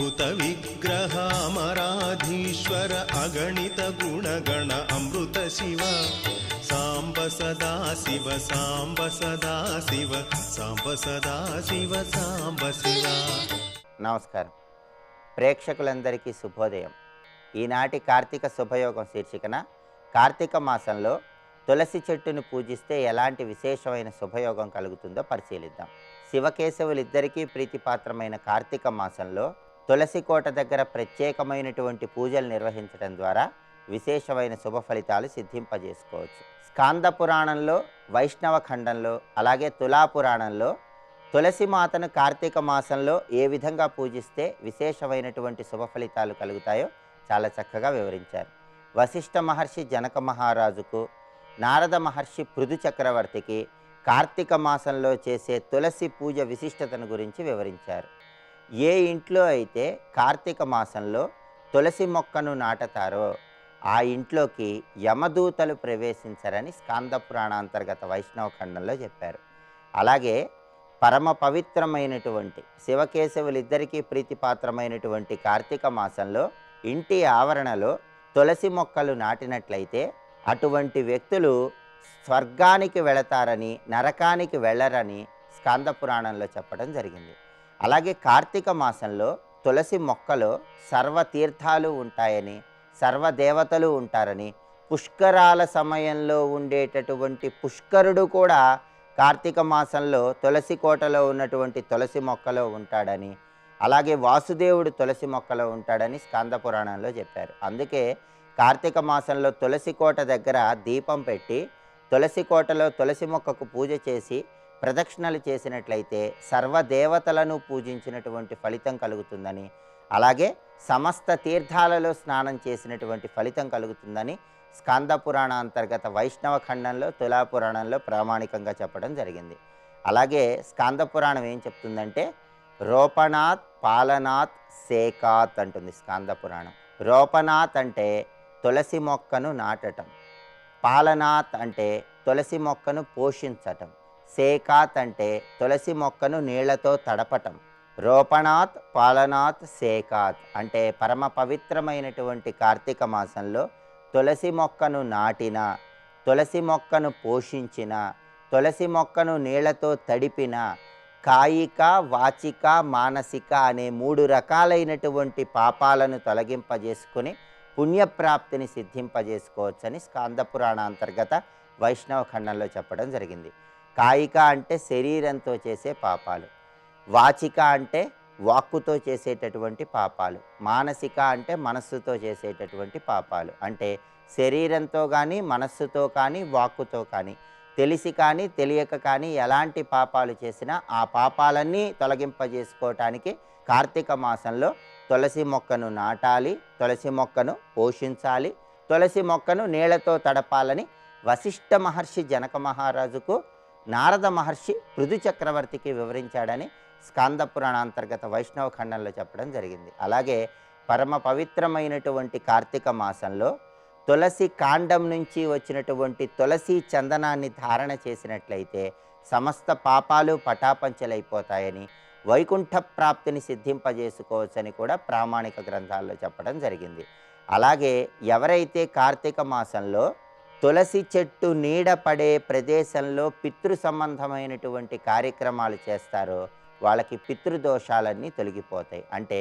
अद्भुत विग्रहामराधीश्वर अगणित गुणगण अमृत शिव सांब सदा शिव सांब सदा शिव सांब सदा शिव सांब शिव। నమస్కారం ప్రేక్షకులందరికీ శుభోదయం। ఈనాటి కార్తీక శుభయోగం శీర్షికన కార్తీక మాసంలో తులసి చెట్టును పూజిస్తే ఎలాంటి విశేషమైన శుభయోగం కలుగుతుందో పరిశీలిద్దాం। శివకేశవులిద్దరికీ ప్రీతిపాత్రమైన కార్తీక మాసంలో తులసి కోట దగ్గర ప్రత్యేకమైనటువంటి పూజలు నిర్వహించడం ద్వారా విశేషమైన శుభ ఫలితాలు సిద్ధింపజేసుకోవచ్చు। స్కాంద పురాణంలో, వైష్ణవ ఖండంలో, అలాగే తులా పురాణంలో తులసి మాతను కార్తీక మాసంలో ఏ విధంగా పూజిస్తే విశేషమైనటువంటి శుభ ఫలితాలు కలుగుతాయో చాలా చక్కగా వివరించారు। వశిష్ఠ మహర్షి జనక మహారాజుకు, నారద మహర్షి పృథు చక్రవర్తికి కార్తీక మాసంలో చేసే తులసి పూజ విశిష్టతను గురించి వివరించారు। ఏ ఇంట్లో అయితే కార్తీక మాసంలో తులసి మొక్కను నాటుతారో ఆ ఇంట్లోకి యమదూతలు ప్రవేశించరని స్కాంద పురాణాంతర్గత వైష్ణవ ఖండంలో చెప్పారు। అలాగే పరమ పవిత్రమైనటువంటి శివకేశవులిద్దరికీ ప్రీతిపాత్రమైనటువంటి కార్తీక మాసంలో ఇంటి ఆవరణలో తులసి మొక్కలు నాటినట్లయితే అటువంటి వ్యక్తులు స్వర్గానికి వెళతారని, నరకానికి వెళ్ళరని స్కాంద పురాణంలో చెప్పడం జరిగింది। అలాగే కార్తీక మాసంలో తులసి మొక్కలో సర్వతీర్థాలు ఉంటాయని, సర్వదేవతలు ఉంటారని, పుష్కరాల సమయంలో ఉండేటటువంటి పుష్కరుడు కూడా కార్తీక మాసంలో తులసి కోటలో ఉన్నటువంటి తులసి మొక్కలో ఉంటాడని, అలాగే వాసుదేవుడు తులసి మొక్కలో ఉంటాడని స్కాంద పురాణంలో చెప్పారు। అందుకే కార్తీక మాసంలో తులసి కోట దగ్గర దీపం పెట్టి తులసి కోటలో తులసి మొక్కకు పూజ చేసి ప్రదక్షిణలు చేసినట్లయితే సర్వదేవతలను పూజించినటువంటి ఫలితం కలుగుతుందని, అలాగే సమస్త తీర్థాలలో స్నానం చేసినటువంటి ఫలితం కలుగుతుందని స్కాంద పురాణ అంతర్గత వైష్ణవ ఖండంలో, తులా పురాణంలో ప్రామాణికంగా చెప్పడం జరిగింది। అలాగే స్కాంద పురాణం ఏం చెప్తుందంటే రోపణాత్ పాలనాత్ సేకాత్ అంటుంది స్కాంద పురాణం। రోపణాత్ అంటే తులసి మొక్కను నాటటం, పాలనాత్ అంటే తులసి మొక్కను పోషించటం, సేకాత్ అంటే తులసి మొక్కను నీళ్లతో తడపటం। రోపణాత్ పాలనాత్ సేకాత్ అంటే పరమ పవిత్రమైనటువంటి కార్తీక మాసంలో తులసి మొక్కను నాటిన, తులసి మొక్కను పోషించిన, తులసి మొక్కను నీళ్లతో తడిపిన కాయిక, వాచిక, మానసిక అనే 3 రకాలైనటువంటి పాపాలను తొలగింపజేసుకుని పుణ్యప్రాప్తిని సిద్ధింపజేసుకోవచ్చని స్కాంద పురాణ అంతర్గత వైష్ణవ ఖండంలో చెప్పడం జరిగింది। కాయిక అంటే శరీరంతో చేసే పాపాలు, వాచిక అంటే వాక్కుతో చేసేటటువంటి పాపాలు, మానసిక అంటే మనస్సుతో చేసేటటువంటి పాపాలు, అంటే శరీరంతో కానీ, మనస్సుతో కానీ, వాక్కుతో కానీ, తెలిసి కానీ తెలియక కానీ ఎలాంటి పాపాలు చేసినా ఆ పాపాలన్నీ తొలగింపజేసుకోవటానికి కార్తీక మాసంలో తులసి మొక్కను నాటాలి, తులసి మొక్కను పోషించాలి, తులసి మొక్కను నీళ్లతో తడపాలని వశిష్ఠ మహర్షి జనక మహారాజుకు, నారద మహర్షి పృథు చక్రవర్తికి వివరించాడని స్కాంద పురాణాంతర్గత వైష్ణవ ఖండంలో చెప్పడం జరిగింది। అలాగే పరమ పవిత్రమైనటువంటి కార్తీక మాసంలో తులసి కాండం నుంచి వచ్చినటువంటి తులసి చందనాన్ని ధారణ చేసినట్లయితే సమస్త పాపాలు పటాపంచలైపోతాయని, వైకుంఠ ప్రాప్తిని సిద్ధింపజేసుకోవచ్చని కూడా ప్రామాణిక గ్రంథాల్లో చెప్పడం జరిగింది। అలాగే ఎవరైతే కార్తీక మాసంలో తులసి చెట్టు నీడ పడే ప్రదేశంలో పితృ సంబంధమైనటువంటి కార్యక్రమాలు చేస్తారో వాళ్ళకి పితృదోషాలన్నీ తొలగిపోతాయి। అంటే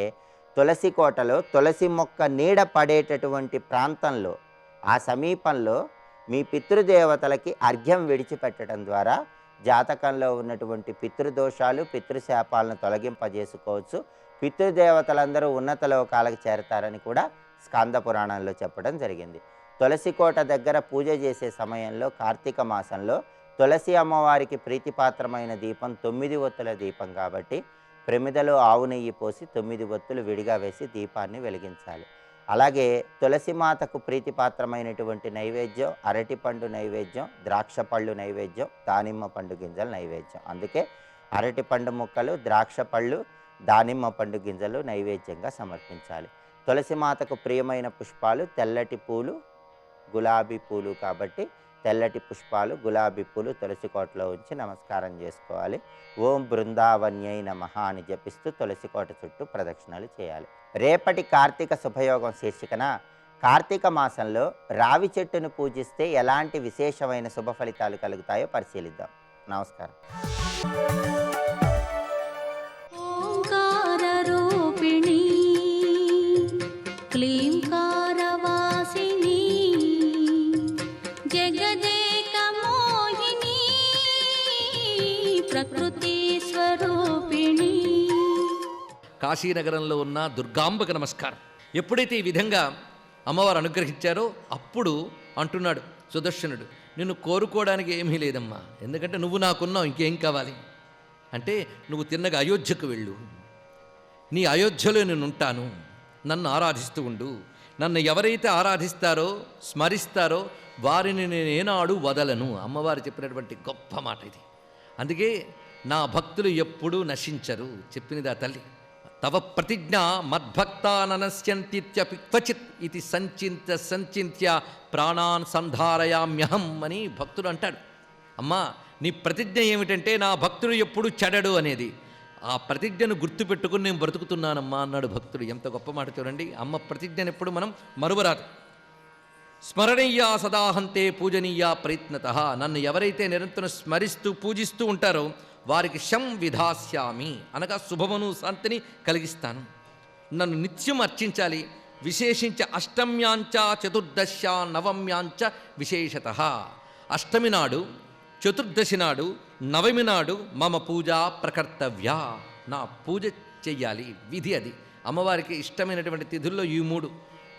తులసి కోటలో తులసి మొక్క నీడ పడేటటువంటి ప్రాంతంలో, ఆ సమీపంలో మీ పితృదేవతలకి అర్ఘ్యం విడిచిపెట్టడం ద్వారా జాతకంలో ఉన్నటువంటి పితృదోషాలు, పితృశాపాలను తొలగింపజేసుకోవచ్చు, పితృదేవతలందరూ ఉన్నత లోకాలకు చేరతారని కూడా స్కాంద పురాణంలో చెప్పడం జరిగింది। తులసి కోట దగ్గర పూజ చేసే సమయంలో కార్తీక మాసంలో తులసి అమ్మవారికి ప్రీతిపాత్రమైన దీపం 9 ఒత్తుల దీపం కాబట్టి ప్రమిదలో ఆవు నెయ్యి పోసి 9 ఒత్తులు విడిగా వేసి దీపాన్ని వెలిగించాలి। అలాగే తులసి మాతకు ప్రీతిపాత్రమైనటువంటి నైవేద్యం అరటిపండు నైవేద్యం, ద్రాక్ష పళ్ళు నైవేద్యం, దానిమ్మ పండు గింజల నైవేద్యం। అందుకే అరటిపండు ముక్కలు, ద్రాక్ష పళ్ళు, దానిమ్మ పండు గింజలు నైవేద్యంగా సమర్పించాలి। తులసి మాతకు ప్రియమైన పుష్పాలు తెల్లటి పూలు, గులాబీ పూలు కాబట్టి తెల్లటి పుష్పాలు, గులాబీ పూలు తులసి కోటలో ఉంచి నమస్కారం చేసుకోవాలి. ఓం బృందావన్యై నమః అని జపిస్తూ తులసి కోట చుట్టూ ప్రదక్షిణలు చేయాలి. రేపటి కార్తీక శుభయోగం శీర్షికన కార్తీక మాసంలో రావి చెట్టును పూజిస్తే ఎలాంటి విశేషమైన శుభ ఫలితాలు కలుగుతాయో పరిశీలిద్దాం. నమస్కారం. ఓంకారరూపిణీ క్లీంకారవాసినీ జగదేకమోహినీ ప్రకృతి స్వరూపిణీ. కాశీనగరంలో ఉన్న దుర్గాంబకు నమస్కారం. ఎప్పుడైతే ఈ విధంగా అమ్మవారు అనుగ్రహించారో అప్పుడు అంటున్నాడు సుదర్శనుడు, నిన్ను కోరుకోవడానికి ఏమీ లేదమ్మా, ఎందుకంటే నువ్వు నాకున్నావు, ఇంకేం కావాలి అంటే నువ్వు తిన్నగా అయోధ్యకు వెళ్ళు, నీ అయోధ్యలో నేను ఉంటాను, నన్ను ఆరాధిస్తూ ఉండు. నన్ను ఎవరైతే ఆరాధిస్తారో స్మరిస్తారో వారిని నేనేనాడు వదలను. అమ్మవారు చెప్పినటువంటి గొప్ప మాట ఇది. అందుకే నా భక్తులు ఎప్పుడూ నశించరు చెప్పినది ఆ తల్లి. తవ ప్రతిజ్ఞ మద్భక్తాననశ్యంత్యపి క్వచిత్ ఇది సంచింత్య ప్రాణాన్ సంధారయామ్యహం అని భక్తుడు అంటాడు. అమ్మా నీ ప్రతిజ్ఞ ఏమిటంటే నా భక్తుడు ఎప్పుడు చెడడు అనేది. ఆ ప్రతిజ్ఞను గుర్తుపెట్టుకుని నేను బ్రతుకుతున్నానమ్మా అన్నాడు భక్తుడు. ఎంత గొప్ప మాట చూడండి. అమ్మ ప్రతిజ్ఞను ఎప్పుడు మనం మరువరాదు. స్మరణీయ సదాహంతే పూజనీయ ప్రయత్నత. నన్ను ఎవరైతే నిరంతరం స్మరిస్తూ పూజిస్తూ ఉంటారో వారికి శం విధాస్యామి అనగా శుభమును శాంతిని కలిగిస్తాను. నన్ను నిత్యం అర్చించాలి. విశేషించి అష్టమ్యాంచ చతుర్దశ్య నవమ్యాంచ విశేషత. అష్టమి నాడు, చతుర్దశి నాడు, నవమి నాడు మమ పూజ ప్రకర్తవ్య. నా పూజ చెయ్యాలి, విధి అది. అమ్మవారికి ఇష్టమైనటువంటి తిథుల్లో ఈ 3.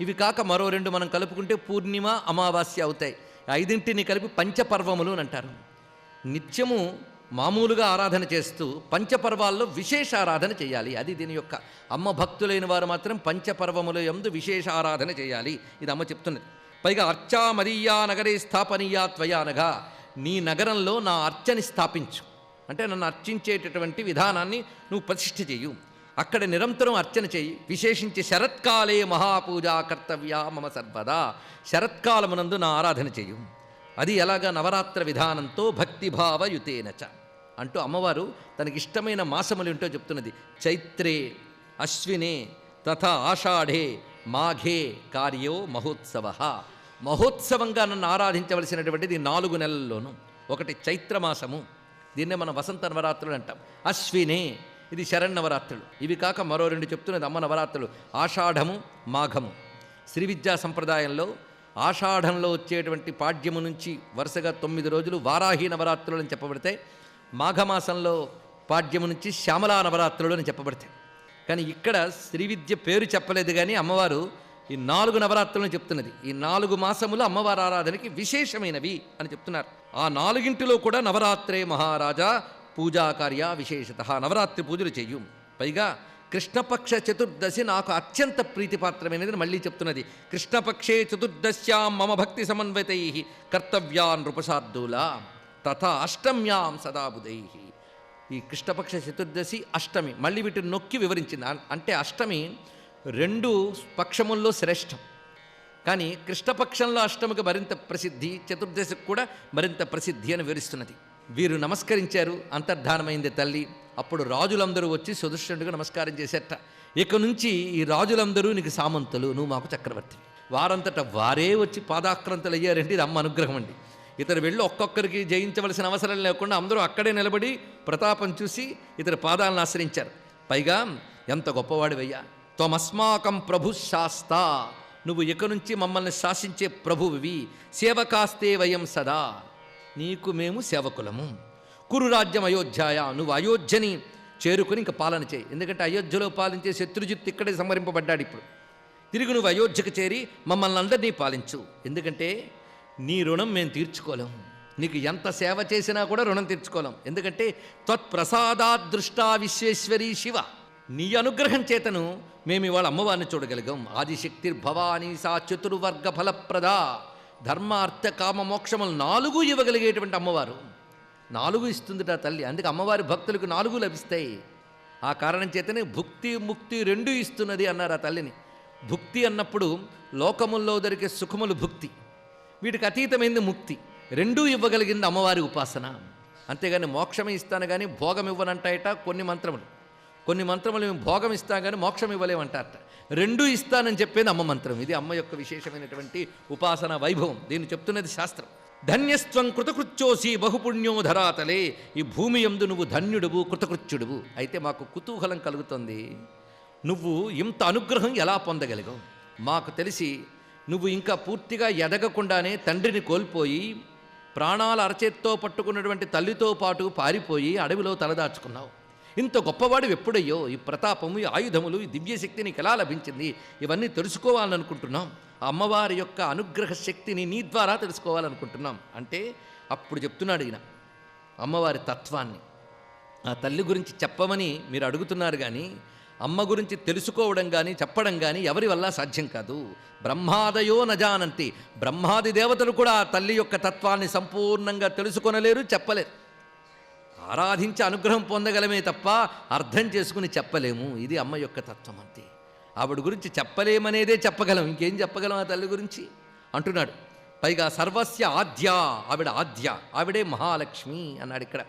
ఇవి కాక మరో 2 మనం కలుపుకుంటే పూర్ణిమ, అమావాస్య అవుతాయి. 5ంటిని కలిపి పంచపర్వములు అని అంటారు. నిత్యము మామూలుగా ఆరాధన చేస్తూ పంచపర్వాల్లో విశేష ఆరాధన చేయాలి. అది దీని యొక్క అమ్మ భక్తులైన వారు మాత్రం పంచపర్వముల యందు విశేష ఆరాధన చేయాలి. ఇది అమ్మ చెప్తున్నది. పైగా అర్చా మదీయా నగరే స్థాపనీయా త్వయా అనగా నీ నగరంలో నా అర్చని స్థాపించు, అంటే నన్ను అర్చించేటటువంటి విధానాన్ని నువ్వు ప్రతిష్ఠ చేయు. అక్కడ నిరంతరం అర్చన చేయి. విశేషించి శరత్కాలే మహాపూజా కర్తవ్య మమ సర్వదా. శరత్కాలమునందు నా ఆరాధన చేయు. అది ఎలాగా నవరాత్ర విధానంతో భక్తిభావయుతేనచ అంటూ అమ్మవారు తనకిష్టమైన మాసములు ఏంటో చెప్తున్నది. చైత్రే అశ్వినే తథా ఆషాఢే మాఘే కార్యో మహోత్సవ. మహోత్సవంగా నన్ను ఆరాధించవలసినటువంటిది 4 నెలల్లోనూ. ఒకటి చైత్రమాసము, దీన్నే మనం వసంత నవరాత్రులు అంటాం. అశ్వినే ఇది శరన్నవరాత్రులు. ఇవి కాక మరో 2 చెప్తున్నది అమ్మ నవరాత్రులు. ఆషాఢము, మాఘము. శ్రీ విద్యా సంప్రదాయంలో ఆషాఢంలో వచ్చేటువంటి పాడ్యము నుంచి వరుసగా 9 రోజులు వారాహి నవరాత్రులు అని చెప్పబడతాయి. మాఘమాసంలో పాడ్యము నుంచి శ్యామలా నవరాత్రులు అని చెప్పబడతాయి. కానీ ఇక్కడ శ్రీ విద్య పేరు చెప్పలేదు, కానీ అమ్మవారు ఈ 4 నవరాత్రులను చెప్తున్నది. ఈ 4 మాసములు అమ్మవారి ఆరాధనకి విశేషమైనవి అని చెప్తున్నారు. ఆ 4ంటిలో కూడా నవరాత్రే మహారాజా పూజాకార్య విశేషత. నవరాత్రి పూజలు చెయ్యు. పైగా కృష్ణపక్ష చతుర్దశి నాకు అత్యంత ప్రీతిపాత్రమైనది మళ్ళీ చెప్తున్నది. కృష్ణపక్షే చతుర్దశ్యాం మమ భక్తి సమన్వితై కర్తవ్యా నృపశార్దూల తథా అష్టమ్యాం సదాబుధై. ఈ కృష్ణపక్ష చతుర్దశి, అష్టమి మళ్ళీ వీటిని నొక్కి వివరించింది. అంటే అష్టమి 2 పక్షముల్లో శ్రేష్టం, కానీ కృష్ణపక్షంలో అష్టమికి మరింత ప్రసిద్ధి, చతుర్దశికి కూడా మరింత ప్రసిద్ధి అని వివరిస్తున్నది. వీరు నమస్కరించారు, అంతర్ధానమైంది తల్లి. అప్పుడు రాజులందరూ వచ్చి సుదర్శనుడిగా నమస్కారం చేసేట. ఇక నుంచి ఈ రాజులందరూ నీకు సామంతులు, నువ్వు మాకు చక్రవర్తి. వారంతటా వారే వచ్చి పాదాక్రాంతులు అయ్యారంటే ఇది అమ్మ అనుగ్రహం అండి. ఇతరు వెళ్ళి ఒక్కొక్కరికి జయించవలసిన అవసరం లేకుండా అందరూ అక్కడే నిలబడి ప్రతాపం చూసి ఇతర పాదాలను ఆశ్రయించారు. పైగా ఎంత గొప్పవాడివయ్యా, త్వమస్మాకం ప్రభు శాస్త, నువ్వు ఇక నుంచి మమ్మల్ని శాసించే ప్రభువివి. సేవకాస్తే వయం సదా, నీకు మేము సేవకులము. కురు రాజ్యం అయోధ్యాయ, నువ్వు అయోధ్యని చేరుకుని ఇంక పాలన చేయి. ఎందుకంటే అయోధ్యలో పాలించే శత్రుజిత్ ఇక్కడే సంహరింపబడ్డాడు. ఇప్పుడు తిరిగి నువ్వు అయోధ్యకు చేరి మమ్మల్ని అందరినీ పాలించు. ఎందుకంటే నీ రుణం మేము తీర్చుకోలేం. నీకు ఎంత సేవ చేసినా కూడా రుణం తీర్చుకోలేం. ఎందుకంటే త్వత్ప్రసాదాదృష్టా విశ్వేశ్వరీ శివ, నీ అనుగ్రహం చేతను మేము ఇవాళ అమ్మవారిని చూడగలిగాం. ఆదిశక్తిర్భవానీ సా చతుర్వర్గ ఫలప్రద, ధర్మ అర్థ కామ మోక్షములు 4 ఇవ్వగలిగేటువంటి అమ్మవారు. 4 ఇస్తుందిట తల్లి. అందుకే అమ్మవారి భక్తులకు 4 లభిస్తాయి. ఆ కారణం చేతనే భుక్తి ముక్తి 2 ఇస్తున్నది అన్నారు ఆ తల్లిని. భుక్తి అన్నప్పుడు లోకముల్లో దొరికే సుఖములు భుక్తి, వీటికి అతీతమైంది ముక్తి. రెండూ ఇవ్వగలిగింది అమ్మవారి ఉపాసన. అంతేగాని మోక్షమే ఇస్తాను కానీ భోగం ఇవ్వనంటాయట కొన్ని మంత్రములు. కొన్ని మంత్రములు మేము భోగం ఇస్తాం కానీ మోక్షం ఇవ్వలేమంటారట. రెండూ ఇస్తానని చెప్పేది అమ్మ మంత్రం. ఇది అమ్మ యొక్క విశేషమైనటువంటి ఉపాసన వైభవం. దీన్ని చెప్తున్నది శాస్త్రం. ధన్యస్త్వం కృతకృత్యోసి బహుపుణ్యో ధరాతలే. ఈ భూమి యందు నువ్వు ధన్యుడువు, కృతకృత్యుడువు. అయితే మాకు కుతూహలం కలుగుతుంది, నువ్వు ఇంత అనుగ్రహం ఎలా పొందగలిగావు? మాకు తెలిసి నువ్వు ఇంకా పూర్తిగా ఎదగకుండానే తండ్రిని కోల్పోయి ప్రాణాల అరచేత్తో పట్టుకున్నటువంటి తల్లితో పాటు పారిపోయి అడవిలో తలదాచుకున్నావు. ఇంత గొప్పవాడు ఎప్పుడయ్యో? ఈ ప్రతాపము, ఈ ఆయుధములు, ఈ దివ్యశక్తి నీకు ఎలా లభించింది? ఇవన్నీ తెలుసుకోవాలనుకుంటున్నాం. ఆ అమ్మవారి యొక్క అనుగ్రహ శక్తిని నీ ద్వారా తెలుసుకోవాలనుకుంటున్నాం అంటే అప్పుడు చెప్తున్నాడు ఈయన అమ్మవారి తత్వాన్ని. ఆ తల్లి గురించి చెప్పమని మీరు అడుగుతున్నారు కానీ అమ్మ గురించి తెలుసుకోవడం కానీ చెప్పడం కానీ ఎవరి వల్ల సాధ్యం కాదు. బ్రహ్మాదయో నజానంతి. బ్రహ్మాది దేవతలు కూడా ఆ తల్లి యొక్క తత్వాన్ని సంపూర్ణంగా తెలుసుకొనలేరు, చెప్పలేరు. ఆరాధించి అనుగ్రహం పొందగలమే తప్ప అర్థం చేసుకుని చెప్పలేము. ఇది అమ్మ యొక్క తత్వం అంతే. ఆవిడ గురించి చెప్పలేమనేదే చెప్పగలం, ఇంకేం చెప్పగలం ఆ తల్లి గురించి అంటున్నాడు. పైగా సర్వస్య ఆద్య, ఆవిడ ఆద్య, ఆవిడే మహాలక్ష్మి అన్నాడు ఇక్కడ.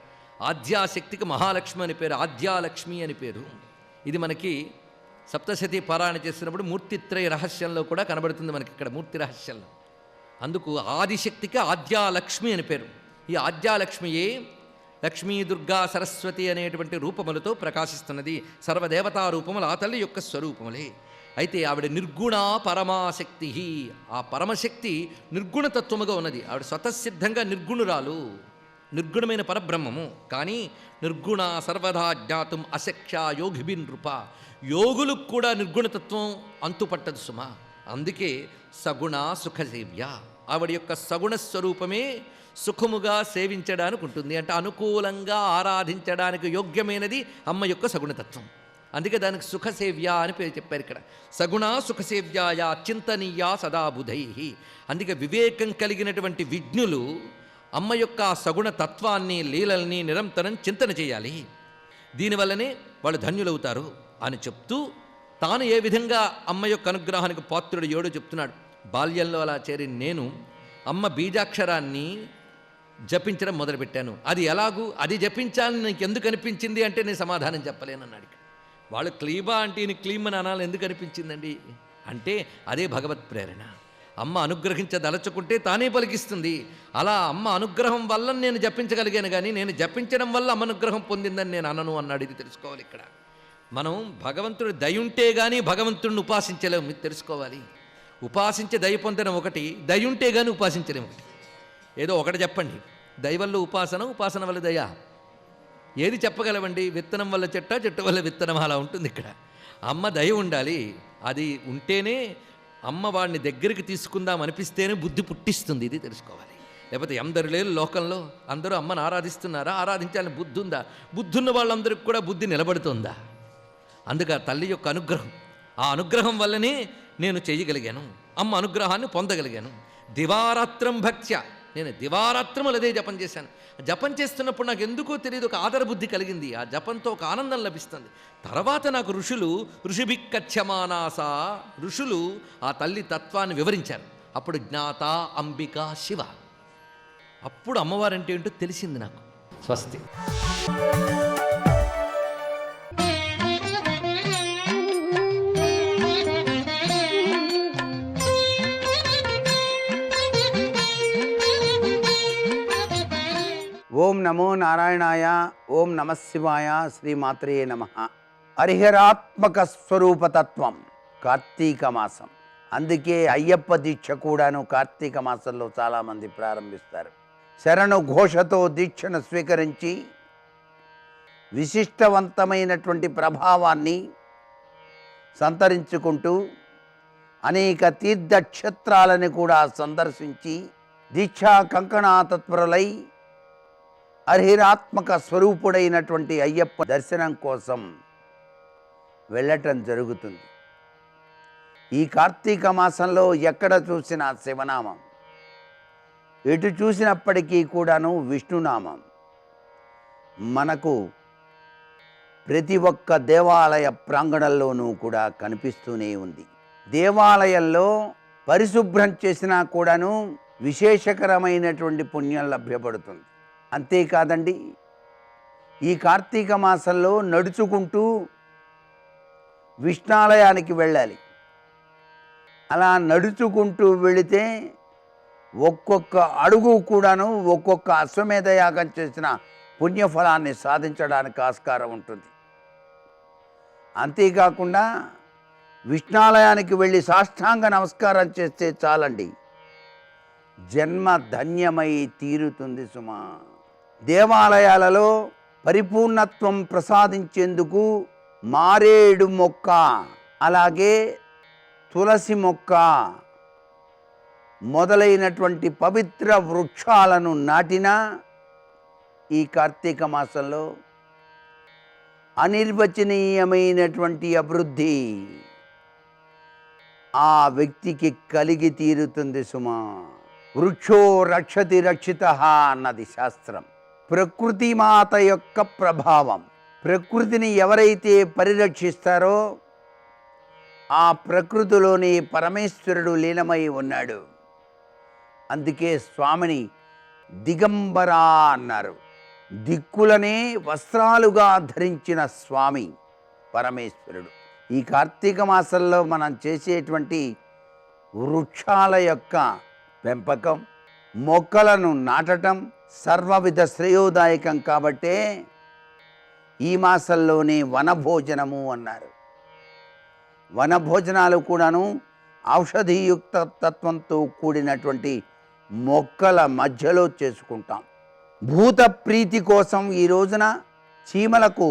ఆద్యాశక్తికి మహాలక్ష్మి అని పేరు, ఆద్యాలక్ష్మి అని పేరు. ఇది మనకి సప్తశతి పారాయణ చేస్తున్నప్పుడు మూర్తిత్రయ రహస్యంలో కూడా కనబడుతుంది మనకి ఇక్కడ, మూర్తి రహస్యంలో. అందుకు ఆదిశక్తికి ఆద్యాలక్ష్మి అని పేరు. ఈ ఆద్యాలక్ష్మియే లక్ష్మీ దుర్గా సరస్వతి అనేటువంటి రూపములతో ప్రకాశిస్తున్నది. సర్వదేవతా రూపములు ఆ తల్లి యొక్క స్వరూపములే. అయితే ఆవిడ నిర్గుణ పరమాశక్తి. ఆ పరమశక్తి నిర్గుణతత్వముగా ఉన్నది. ఆవిడ స్వతసిద్ధంగా నిర్గుణురాలు, నిర్గుణమైన పరబ్రహ్మము. కానీ నిర్గుణ సర్వదా జ్ఞాతం అశక్య యోగిభిన్ నృప. యోగులకు కూడా నిర్గుణతత్వం అంతుపట్టదు సుమా. అందుకే సగుణ సుఖసేవ్య. ఆవిడ యొక్క సగుణ స్వరూపమే సుఖముగా సేవించడానికి ఉంటుంది. అంటే అనుకూలంగా ఆరాధించడానికి యోగ్యమైనది అమ్మ యొక్క సగుణతత్వం. అందుకే దానికి సుఖసేవ్య అని పేరు చెప్పారు ఇక్కడ. సగుణ సుఖసేవ్యాయ చింతనీయ సదా బుధై. అందుకే వివేకం కలిగినటువంటి విజ్ఞులు అమ్మ యొక్క సగుణ తత్వాన్ని, లీలల్ని నిరంతరం చింతన చేయాలి. దీనివల్లనే వాళ్ళు ధన్యులవుతారు అని చెప్తూ తాను ఏ విధంగా అమ్మ యొక్క అనుగ్రహానికి పాత్రుడు ఏడో చెప్తున్నాడు. బాల్యంలో అలా చేరి నేను అమ్మ బీజాక్షరాన్ని జపించడం మొదలుపెట్టాను. అది ఎలాగూ, అది జపించాలని నీకు ఎందుకు అనిపించింది అంటే నేను సమాధానం చెప్పలేనన్నాడు. వాళ్ళు క్లీబా అంటే ఈయన క్లీమ్ అని అనాలి ఎందుకు అనిపించిందండి అంటే అదే భగవత్ ప్రేరణ. అమ్మ అనుగ్రహించదలచుకుంటే తానే పలికిస్తుంది. అలా అమ్మ అనుగ్రహం వల్ల నేను జపించగలిగాను కానీ నేను జపించడం వల్ల అమ్మ అనుగ్రహం పొందిందని నేను అనను అన్నాడు. ఇది తెలుసుకోవాలి ఇక్కడ. మనం భగవంతుడు దయుంటే కానీ భగవంతుడిని ఉపాసించలేము, మీరు తెలుసుకోవాలి. ఉపాసించే దయ పొందడం ఒకటి, దయుంటే కానీ ఉపాసించలేము ఒకటి. ఏదో ఒకటి చెప్పండి, దయ వల్ల ఉపాసన, ఉపాసన వల్ల దయ. ఏది చెప్పగలవండి? విత్తనం వల్ల చెట్ట, చెట్టు వల్ల విత్తనం, అలా ఉంటుంది ఇక్కడ. అమ్మ దయ ఉండాలి. అది ఉంటేనే అమ్మ వాడిని దగ్గరికి తీసుకుందాం అనిపిస్తేనే బుద్ధి పుట్టిస్తుంది. ఇది తెలుసుకోవాలి. లేకపోతే అందరు లేరు లోకంలో, అందరూ అమ్మను ఆరాధిస్తున్నారా? ఆరాధించాలని బుద్ధి ఉందా? బుద్ధి ఉన్న వాళ్ళందరికీ కూడా బుద్ధి నిలబడుతుందా? అందుకే తల్లి యొక్క అనుగ్రహం, ఆ అనుగ్రహం వల్లనే నేను చేయగలిగాను, అమ్మ అనుగ్రహాన్ని పొందగలిగాను. దివారాత్రం భక్త్య, నేను దివారాత్రములు అదే జపం చేశాను. జపం చేస్తున్నప్పుడు నాకు ఎందుకో తెలియదు ఒక ఆదర బుద్ధి కలిగింది. ఆ జపంతో ఒక ఆనందం లభిస్తుంది. తర్వాత నాకు ఋషిభిక్కచ్చమానాస, ఋషులు ఆ తల్లి తత్వాన్ని వివరించారు. అప్పుడు జ్ఞాత అంబికా శివ, అప్పుడు అమ్మవారంటే ఏంటో తెలిసింది నాకు. స్వస్తి. ఓం నమో నారాయణాయ, ఓం నమ శివాయ, శ్రీమాత్రే నమ. హరిహరాత్మక స్వరూపతత్వం కార్తీక మాసం. అందుకే అయ్యప్ప దీక్ష కూడాను కార్తీక మాసంలో చాలామంది ప్రారంభిస్తారు. శరణు ఘోషతో దీక్షను స్వీకరించి విశిష్టవంతమైనటువంటి ప్రభావాన్ని సంతరించుకుంటూ అనేక తీర్థక్షేత్రాలను కూడా సందర్శించి దీక్షా కంకణా తత్పరులై హరిహరాత్మక స్వరూపుడైనటువంటి అయ్యప్ప దర్శనం కోసం వెళ్ళటం జరుగుతుంది. ఈ కార్తీక మాసంలో ఎక్కడ చూసినా శివనామం, ఎటు చూసినప్పటికీ కూడాను విష్ణునామం మనకు ప్రతి ఒక్క దేవాలయ ప్రాంగణంలోనూ కూడా కనిపిస్తూనే ఉంది. దేవాలయంలో పరిశుభ్రం చేసినా కూడాను విశేషకరమైనటువంటి పుణ్యం లభ్యపడుతుంది. అంతేకాదండి, ఈ కార్తీక మాసంలో నడుచుకుంటూ విష్ణాలయానికి వెళ్ళాలి. అలా నడుచుకుంటూ వెళితే ఒక్కొక్క అడుగు కూడాను ఒక్కొక్క అశ్వమేధ యాగం చేసిన పుణ్యఫలాన్ని సాధించడానికి ఆస్కారం ఉంటుంది. అంతేకాకుండా విష్ణాలయానికి వెళ్ళి సాష్టాంగ నమస్కారం చేస్తే చాలండి, జన్మ ధన్యమై తీరుతుంది సుమా. దేవాలయాలలో పరిపూర్ణత్వం ప్రసాదించేందుకు మారేడు మొక్క, అలాగే తులసి మొక్క మొదలైనటువంటి పవిత్ర వృక్షాలను నాటిన ఈ కార్తీక మాసంలో అనిర్వచనీయమైనటువంటి అభివృద్ధి ఆ వ్యక్తికి కలిగి తీరుతుంది సుమా. వృక్షో రక్షతి రక్షిత అన్నది శాస్త్రం. ప్రకృతి మాత యొక్క ప్రభావం. ప్రకృతిని ఎవరైతే పరిరక్షిస్తారో ఆ ప్రకృతిలోని పరమేశ్వరుడు లీనమై ఉన్నాడు. అందుకే స్వామిని దిగంబర అన్నారు. దిక్కులనే వస్త్రాలుగా ధరించిన స్వామి పరమేశ్వరుడు. ఈ కార్తీక మాసంలో మనం చేసేటువంటి వృక్షాల యొక్క పెంపకం, మొక్కలను నాటడం సర్వవిధ శ్రేయోదాయకం. కాబట్టే ఈ మాసంలోనే వనభోజనము అన్నారు. వనభోజనాలు కూడాను ఔషధీయుక్త తత్వంతో కూడినటువంటి మొక్కల మధ్యలో చేసుకుంటాం. భూత ప్రీతి కోసం ఈ రోజున చీమలకు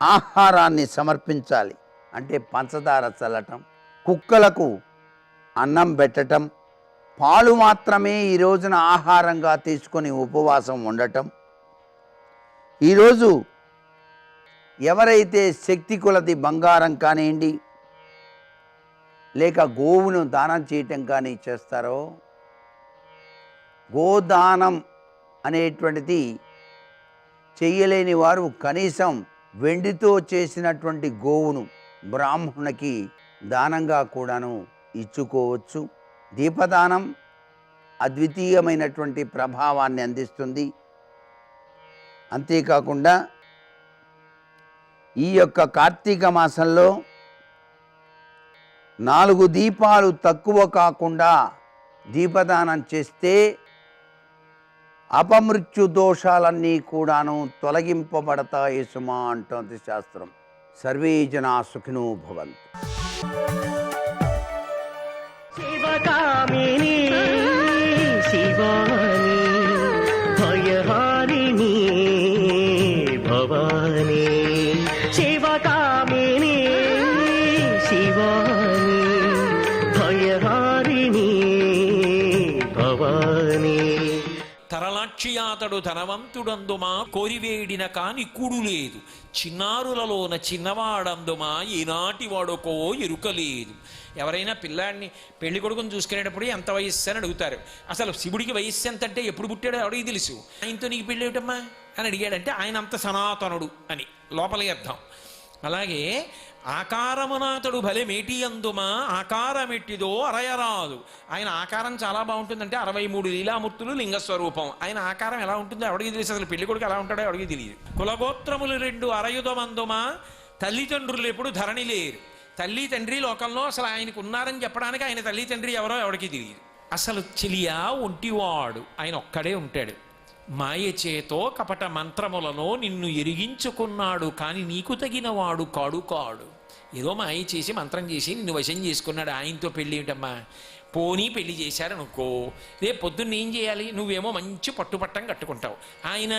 ఆహారాన్ని సమర్పించాలి. అంటే పంచదార చల్లటం, కుక్కలకు అన్నం పెట్టటం, పాలు మాత్రమే ఈ రోజున ఆహారంగా తీసుకొని ఉపవాసం ఉండటం. ఈరోజు ఎవరైతే శక్తి కొలది బంగారం కానివ్వండి, లేక గోవును దానం చేయటం కానీ చేస్తారో, గోదానం అనేటువంటిది చెయ్యలేని వారు కనీసం వెండితో చేసినటువంటి గోవును బ్రాహ్మణునికి దానంగా కూడాను ఇచ్చుకోవచ్చు. దీపదానం అద్వితీయమైనటువంటి ప్రభావాన్ని అందిస్తుంది. అంతేకాకుండా ఈ యొక్క కార్తీక మాసంలో 4 దీపాలు తక్కువ కాకుండా దీపదానం చేస్తే అపమృత్యు దోషాలన్నీ కూడాను తొలగింపబడతాయి సుమా అంటోంది శాస్త్రం. సర్వే జనా సుఖినో భవంతు. శివకామిని శివాని భయహారిణి భవాని, శివకామిని శివాని భయహారిణి భవాని. తరలాక్షియాతడు ధనవంతుడందుమా కోరివేడిన కాని కూడు లేదు, చిన్నారులలోన చిన్నవాడందుమా ఈనాటి వాడుకో ఎరుకలేదు. ఎవరైనా పిల్లాడిని పెళ్లి కొడుకుని చూసుకునేటప్పుడు ఎంత వయస్సు అని అడుగుతారు. అసలు శివుడికి వయస్సు ఎంత అంటే ఎప్పుడు పుట్టాడో ఎవడికి తెలుసు. ఆయనతో నీకు పెళ్ళి ఏమిటమ్మా అని అడిగాడంటే ఆయన అంత సనాతనుడు అని లోపలి అర్థం. అలాగే ఆకారమునాతడు భలే మేటి అందుమా ఆకారమెట్టిదో అరయరాదు. ఆయన ఆకారం చాలా బాగుంటుందంటే 63 లీలామూర్తులు లింగస్వరూపం. ఆయన ఆకారం ఎలా ఉంటుందో ఎవడికి తెలుసు. అసలు పెళ్లి కొడుకు ఎలా ఉంటాడో ఎవడికి తెలియదు. కులగోత్రములు 2 అరయుధమందుమా తల్లిదండ్రులు ఎప్పుడు ధరణి లేరు. తల్లి తండ్రి లోకంలో అసలు ఆయనకు ఉన్నారని చెప్పడానికి ఆయన తల్లి తండ్రి ఎవరో ఎవడికి తెలియదు. అసలు చెలియా ఒంటివాడు ఆయన ఒక్కడే ఉంటాడు. మాయ చేతో కపట మంత్రములను నిన్ను ఎరిగించుకున్నాడు, కానీ నీకు తగినవాడు కాడు కాడు. ఏదో మాయ చేసి మంత్రం చేసి నిన్ను వశం చేసుకున్నాడు. ఆయనతో పెళ్ళి ఏమిటమ్మా? పోనీ పెళ్లి చేశారనుకో, రేపు పొద్దున్న ఏం చేయాలి? నువ్వేమో మంచి పట్టుపట్టం కట్టుకుంటావు, ఆయన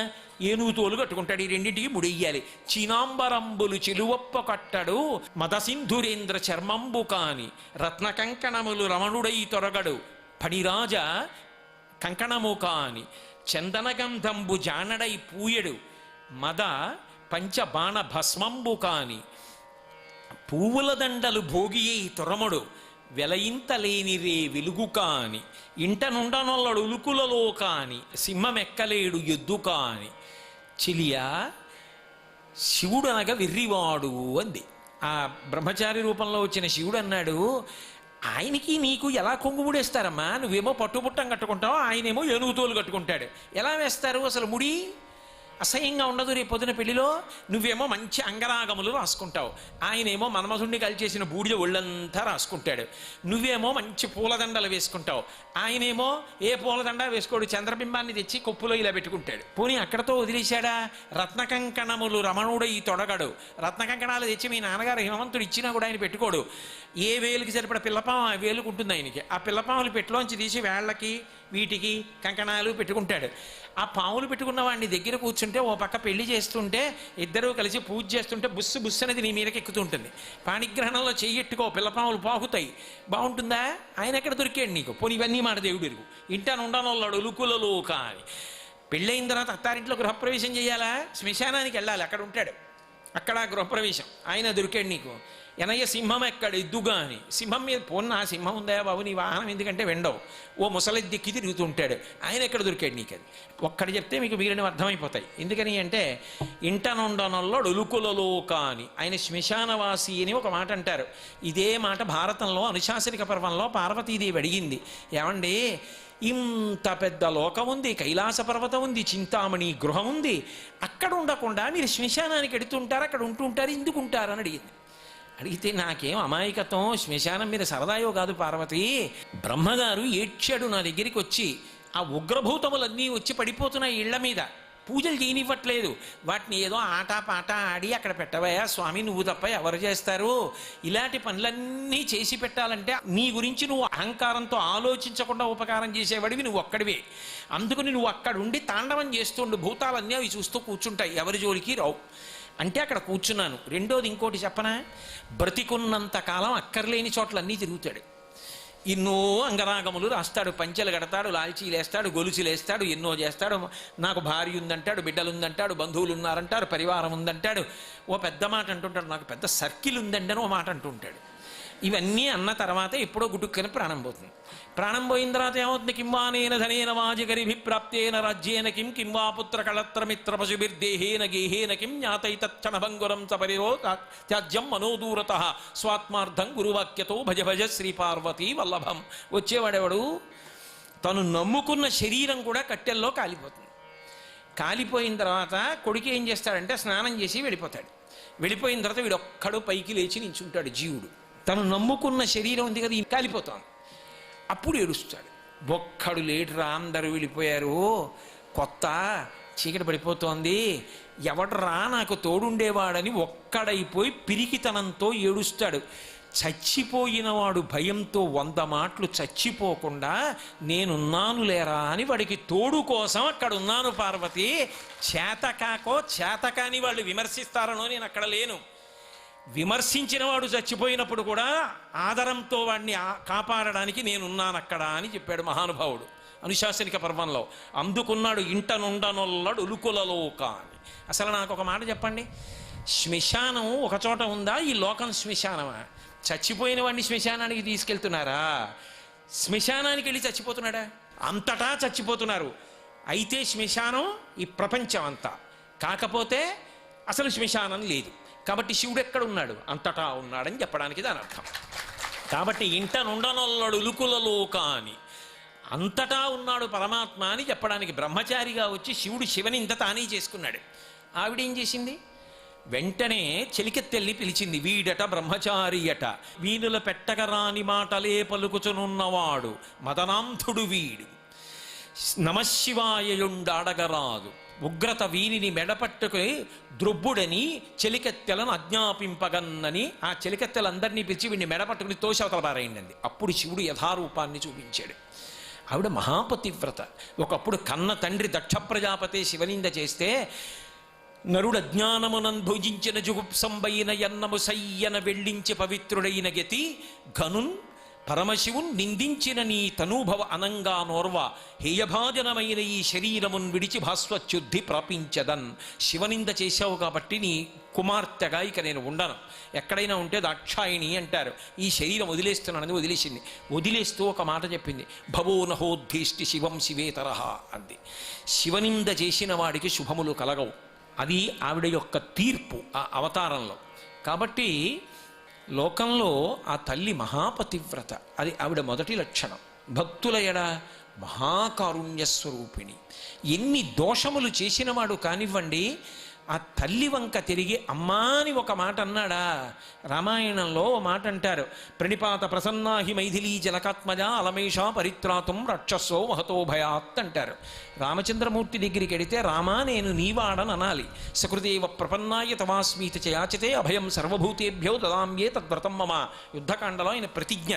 ఏనుగు తోలు కట్టుకుంటాడు. ఈ రెండింటికి ముడెయ్యాలి. చీనాంబరంబులు చెలువప్ప కట్టడు మదసింధురేంద్ర చర్మంబు కాని, రత్న కంకణములు రమణుడై తొరగడు పడిరాజ కంకణము కాని, చందనగంధంబు జానడై పూయడు మద పంచబాణ భస్మంబు కాని, పువ్వుల దండలు భోగియై తొరమడు వెలయింతలేని రే వెలుగు కాని, ఇంట నుండనొల్లడు ఉలుకులలో కాని, సింహమెక్కలేడు ఎద్దు కాని. చిలియా శివుడు అనగా వెర్రివాడు అంది. ఆ బ్రహ్మచారి రూపంలో వచ్చిన శివుడు అన్నాడు, ఆయనకి నీకు ఎలా కొంగుముడేస్తారమ్మా? నువ్వేమో పట్టుబుట్టం కట్టుకుంటావు, ఆయనేమో ఏనుగుతోలు కట్టుకుంటాడు. ఎలా వేస్తారు అసలు ముడి? అసహ్యంగా ఉండదు రేపు పొద్దున పెళ్లిలో? నువ్వేమో మంచి అంగరాగములు రాసుకుంటావు, ఆయనేమో మన్మధుణ్ణి కలిచేసిన బూడిద ఒళ్ళంతా రాసుకుంటాడు. నువ్వేమో మంచి పూలదండలు వేసుకుంటావు, ఆయనేమో ఏ పూలదండ వేసుకోడు, చంద్రబింబాన్ని తెచ్చి కొప్పులో ఇలా పెట్టుకుంటాడు. పోనీ అక్కడతో వదిలేశాడా? రత్నకంకణములు రమణుడై తొడగడు. రత్నకంకణాలు తెచ్చి మీ నాన్నగారు హిమవంతుడు ఇచ్చినా కూడా ఆయన పెట్టుకోడు. ఏ వేలుకి సరిపడ పిల్లపాము ఆ వేలుకు ఉంటుంది ఆయనకి. ఆ పిల్లపాములు పెట్టలోంచి తీసి వేళ్ళకి వీటికి కంకణాలు పెట్టుకుంటాడు. ఆ పాములు పెట్టుకున్న వాడిని దగ్గర కూర్చుంటే ఓ పక్క పెళ్లి చేస్తుంటే ఇద్దరూ కలిసి పూజ చేస్తుంటే బుస్సు బుస్సు అనేది నీ మీదకి ఎక్కుతూ ఉంటుంది. పాణిగ్రహణంలో చెయ్యెట్టుకో, పిల్లపాములు పాకుతాయి. బాగుంటుందా? ఆయన ఎక్కడ దొరికాడు నీకు? పోనీ ఇవన్నీ మాట దేవుడు ఎరుగు. ఇంటాను ఉండనోళ్ళాడు ఉలుకులలో కానీ. పెళ్ళయిన తర్వాత అత్తారింట్లో గృహప్రవేశం చేయాలా? శ్మశానానికి వెళ్ళాలి, అక్కడ ఉంటాడు. అక్కడ గృహప్రవేశం. ఆయన దొరికాడు నీకు. ఎనయ్య సింహం ఎక్కడ ఎద్దుగా అని. సింహం మీద పోన్న సింహం ఉందా బాబు నీ వాహనం ఎందుకంటే వెండవు. ఓ ముసలెద్దిక్కి తిరుగుతుంటాడు. ఆయన ఎక్కడ దొరికాడు నీకు? అది ఒక్కటి చెప్తే మీకు మిగిలిన అర్థమైపోతాయి. ఎందుకని అంటే ఇంటనుండనల్లో ఉలుకులలో కాని. ఆయన శ్మశానవాసి అని ఒక మాట అంటారు. ఇదే మాట భారతంలో అనుశాసనిక పర్వంలో పార్వతీదేవి అడిగింది. ఏమండి, ఇంత పెద్ద లోకం ఉంది, కైలాస పర్వతం ఉంది, చింతామణి గృహం ఉంది, అక్కడ ఉండకుండా మీరు శ్మశానానికి ఎడుతుంటారు, అక్కడ ఉంటుంటారు, ఎందుకు ఉంటారు అని అడిగింది. అడిగితే నాకేం అమాయకత్వం, శ్మశానం మీద సరదాయో కాదు పార్వతి. బ్రహ్మగారు ఏడ్చాడు నా దగ్గరికి వచ్చి. ఆ ఉగ్రభూతములన్నీ వచ్చి పడిపోతున్నాయి ఇళ్ల మీద, పూజలు చేయనివ్వట్లేదు. వాటిని ఏదో ఆట ఆడి అక్కడ పెట్టవయా స్వామి, నువ్వు తప్ప ఎవరు చేస్తారు? ఇలాంటి పనులన్నీ చేసి పెట్టాలంటే నీ గురించి నువ్వు అహంకారంతో ఆలోచించకుండా ఉపకారం చేసేవాడివి నువ్వు ఒక్కడివే. అందుకని నువ్వు అక్కడుండి తాండవం చేస్తుండు, భూతాలన్నీ అవి చూస్తూ కూర్చుంటాయి, ఎవరి జోలికి రావు అంటే అక్కడ కూర్చున్నాను. రెండోది ఇంకోటి చెప్పనా, బ్రతికున్నంత కాలం అక్కర్లేని చోట్లన్నీ తిరుగుతాడు. ఎన్నో అంగరాగములు రాస్తాడు, పంచెలు కడతాడు, లాల్చీలు వేస్తాడు, గొలుసులు వేస్తాడు, ఎన్నో చేస్తాడు. నాకు భార్య ఉందంటాడు, బిడ్డలు ఉందంటాడు, బంధువులు ఉన్నారంటాడు, పరివారం ఉందంటాడు. ఓ పెద్ద మాట అంటుంటాడు, నాకు పెద్ద సర్కిల్ ఉందండి అని ఓ మాట అంటుంటాడు. ఇవన్నీ అన్న తర్వాత ఎప్పుడో గుటుక్కని ప్రాణం పోతుంది. ప్రాణం పోయిన తర్వాత ఏమవుతుంది? కింవానేన ధనేన వాజిగరిభిప్రాప్తేన రాజ్యేన కిం కింవా పుత్ర కళత్రమిత్ర పశుభిర్దేహేన గేహేన కిం జ్ఞాతైతక్షణభంగురం సపరిరో త్యాజ్యం మనోదూరత స్వాత్మార్థం గురువాక్యతో భజ భజ శ్రీ పార్వతీ వల్లభం. వచ్చేవాడెవడు? తను నమ్ముకున్న శరీరం కూడా కట్టెల్లో కాలిపోతుంది. కాలిపోయిన తర్వాత కొడుకు ఏం చేస్తాడంటే స్నానం చేసి వెళ్ళిపోతాడు. వెళ్ళిపోయిన తర్వాత వీడొక్కడు పైకి లేచి నించుంటాడు. జీవుడు తను నమ్ముకున్న శరీరం ఉంది కదా, కాలిపోతాను. అప్పుడు ఏడుస్తాడు. ఒక్కడు లేటురా, అందరూ వెళ్ళిపోయారు, కొత్త చీకటి పడిపోతోంది, ఎవడరా నాకు తోడుండేవాడని ఒక్కడైపోయి పిరికితనంతో ఏడుస్తాడు. చచ్చిపోయినవాడు భయంతో 100 మాటలు చచ్చిపోకుండా నేనున్నాను లేరా అని వాడికి తోడు కోసం అక్కడ ఉన్నాను పార్వతి. చేతకాని వాళ్ళు విమర్శిస్తారనో నేను అక్కడ లేను. విమర్శించిన వాడు చచ్చిపోయినప్పుడు కూడా ఆదరంతో వాడిని కాపాడడానికి నేనున్నాను అక్కడ అని చెప్పాడు మహానుభావుడు అనుశాసనిక పర్వంలో. అందుకున్నాడు ఇంటనుండనొల్లడు ఉలుకులలో కాని. అసలు నాకు ఒక మాట చెప్పండి, శ్మశానం ఒక చోట ఉందా? ఈ లోకం శ్మశానమా? చచ్చిపోయిన వాడిని శ్మశానానికి తీసుకెళ్తున్నారా? శ్మశానానికి వెళ్ళి చచ్చిపోతున్నాడా? అంతటా చచ్చిపోతున్నారు. అయితే శ్మశానం ఈ ప్రపంచం అంతా. కాకపోతే అసలు శ్మశానం లేదు. కాబట్టి శివుడు ఎక్కడ ఉన్నాడు? అంతటా ఉన్నాడని చెప్పడానికి దాని అర్థం. కాబట్టి ఇంటనుండనొల్లడు ఉలుకులలో కాని, అంతటా ఉన్నాడు పరమాత్మ అని చెప్పడానికి బ్రహ్మచారిగా వచ్చి శివుడు శివని ఇంత తానే చేసుకున్నాడు. ఆవిడేం చేసింది? వెంటనే చెలికెత్తెల్లి పిలిచింది. వీడట బ్రహ్మచారి అట, వీనుల పెట్టగరాని మాటలే పలుకుచునున్నవాడు మదనాంధుడు వీడు, నమశివాయుండాడగరాదు, ఉగ్రత వీనిని మెడపట్టుకుని ద్రుబ్బుడని చెలికెత్తెలను ఆజ్ఞాపింపగన్నని ఆ చెలికెత్తెలందరినీ పిలిచి వీడిని మెడపట్టుకుని తోషవతల పారేయండి. అప్పుడు శివుడు యథారూపాన్ని చూపించాడు. ఆవిడ మహాపతివ్రత. ఒకప్పుడు కన్న తండ్రి దక్ష ప్రజాపతి శివనింద చేస్తే నరుడు అజ్ఞానమునందు భుజించిన జుగుప్సంబైన యన్నము సయ్యన వెళ్ళించి పవిత్రుడైన గతి ఘనున్ పరమశివున్ నిందించిన నీ తనూభవ అనంగా నోర్వ హేయభాజనమైన ఈ శరీరమున్ విడిచి భాస్వచ్యుద్ధి ప్రాపించదన్. శివనింద చేశావు కాబట్టి నీ కుమార్తెగా ఇక నేను ఉండను, ఎక్కడైనా ఉంటే దాక్షాయిణి అంటారు. ఈ శరీరం వదిలేస్తున్నానని వదిలేసింది. వదిలేస్తూ ఒక మాట చెప్పింది, భవో నహోద్ధీష్టి శివం శివేతరహ అంది. శివనింద చేసిన వాడికి శుభములు కలగవు. అది ఆవిడ యొక్క తీర్పు ఆ అవతారంలో. కాబట్టి లోకంలో ఆ తల్లి మహాపతివ్రత, అది ఆవిడ మొదటి లక్షణం. భక్తుల ఎడ మహాకారుణ్య స్వరూపిణి. ఎన్ని దోషములు చేసినవాడు కానివ్వండి, ఆ తల్లి వంక తిరిగి అమ్మా అని ఒక మాట అన్నాడా? రామాయణంలో ఓ మాట అంటారు, ప్రణిపాత ప్రసన్నాహి మైథిలీ జనకాత్మజ అలమేషా పరిత్రాతం రక్షస్సో మహతో భయాత్ అంటారు. రామచంద్రమూర్తి దగ్గరికి వెడితే రామా నేను నీవాడని అనాలి. సకృదేవ ప్రపన్నాయ తవాస్మీత చయాచతే అభయం సర్వభూతేభ్యో దదామ్యే తద్వ్రతం మమ. యుద్ధకాండలో ఆయన ప్రతిజ్ఞ.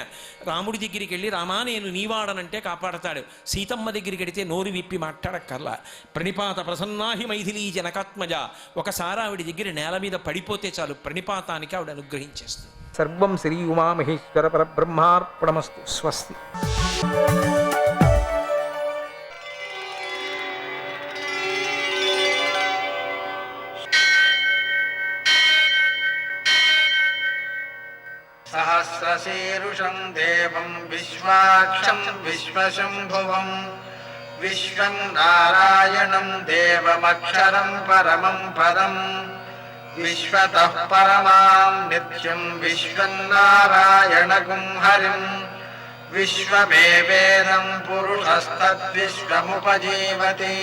రాముడి దగ్గరికి వెళ్ళి రామా నేను నీవాడనంటే కాపాడతాడు. సీతమ్మ దగ్గరికి వెడితే నోరు విప్పి మాట్లాడక్కర్లా. ప్రణిపాత ప్రసన్నాహి మైథిలీ జనకాత్మజ. ఒకసారి ఆవిడ దగ్గర నేల మీద పడిపోతే చాలు, ప్రణిపాతానికి ఆవిడ అనుగ్రహించేస్తుంది. సర్వం శ్రీ ఉమామహేశ్వర పరబ్రహ్మార్పణమస్తు. స్వస్తి. సహస్రశీరుషం దేవం విశ్వాక్షం విశ్వశంభువం విశ్వం నారాయణం దేవమక్షరం పరమం పదం విశ్వతః పరమాం నిత్యం విశ్వం నారాయణగుం హరిం విశ్వమేవేదం పురుషస్తద్విశ్వముపజీవతి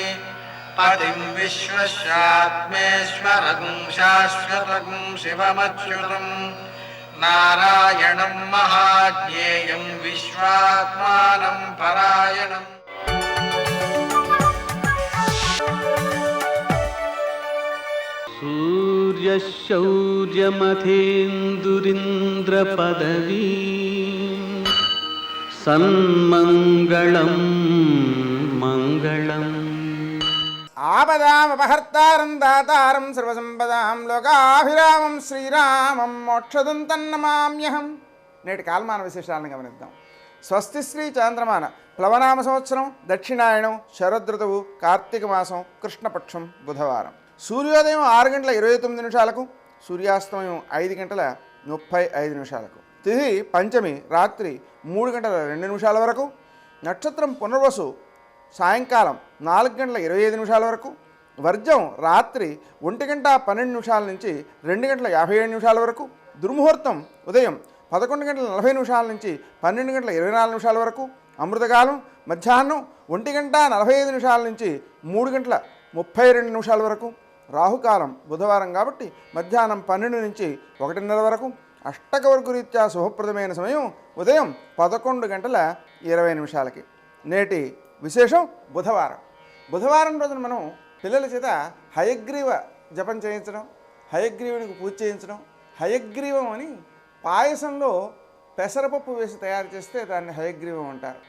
పతిం విశ్వస్యాత్మేశ్వరం శాశ్వతం శివమచ్యుతం నారాయణం మహాజ్ఞేయం విశ్వాత్మానం పరాయణం. సూర్యశౌర్యమథేందురింద్రపదవీ సన్మంగళం మంగళం. ఆపదామపహర్తారం దాతారం సర్వసంపదాం లోకాభిరామం శ్రీరామం మోక్షదం తన్నమామ్యహం. నేటి కాలమాన విశేషాలను గమనిద్దాం. స్వస్తి శ్రీ చాంద్రమాన ప్లవనామ సంవత్సరం దక్షిణాయనం శరదృతువు కార్తీక మాసం కృష్ణపక్షం బుధవారం. సూర్యోదయం 6:29 సూర్యాస్తమయం 5:35 తిథి పంచమి రాత్రి 3:02 వరకు. నక్షత్రం పునర్వసు సాయంకాలం 4:25 వరకు. వర్జం రాత్రి 1:12 నుంచి 2:57 వరకు. దుర్ముహూర్తం ఉదయం 11:40 నుంచి 12:24 వరకు. అమృతకాలం మధ్యాహ్నం 1:45 నుంచి 3:32 వరకు. రాహుకాలం బుధవారం కాబట్టి మధ్యాహ్నం 12 నుంచి 1:30 వరకు. అష్టకవర్గు రీత్యా శుభప్రదమైన సమయం ఉదయం 11:20. నేటి విశేషం బుధవారం. బుధవారం రోజున మనం పిల్లల చేత హయగ్రీవ జపం చేయించడం, హయగ్రీవుడికి పూజ చేయించడం. హయగ్రీవం అని పాయసంలో పెసరపప్పు వేసి తయారు చేస్తే దాన్ని హయగ్రీవం అంటారు.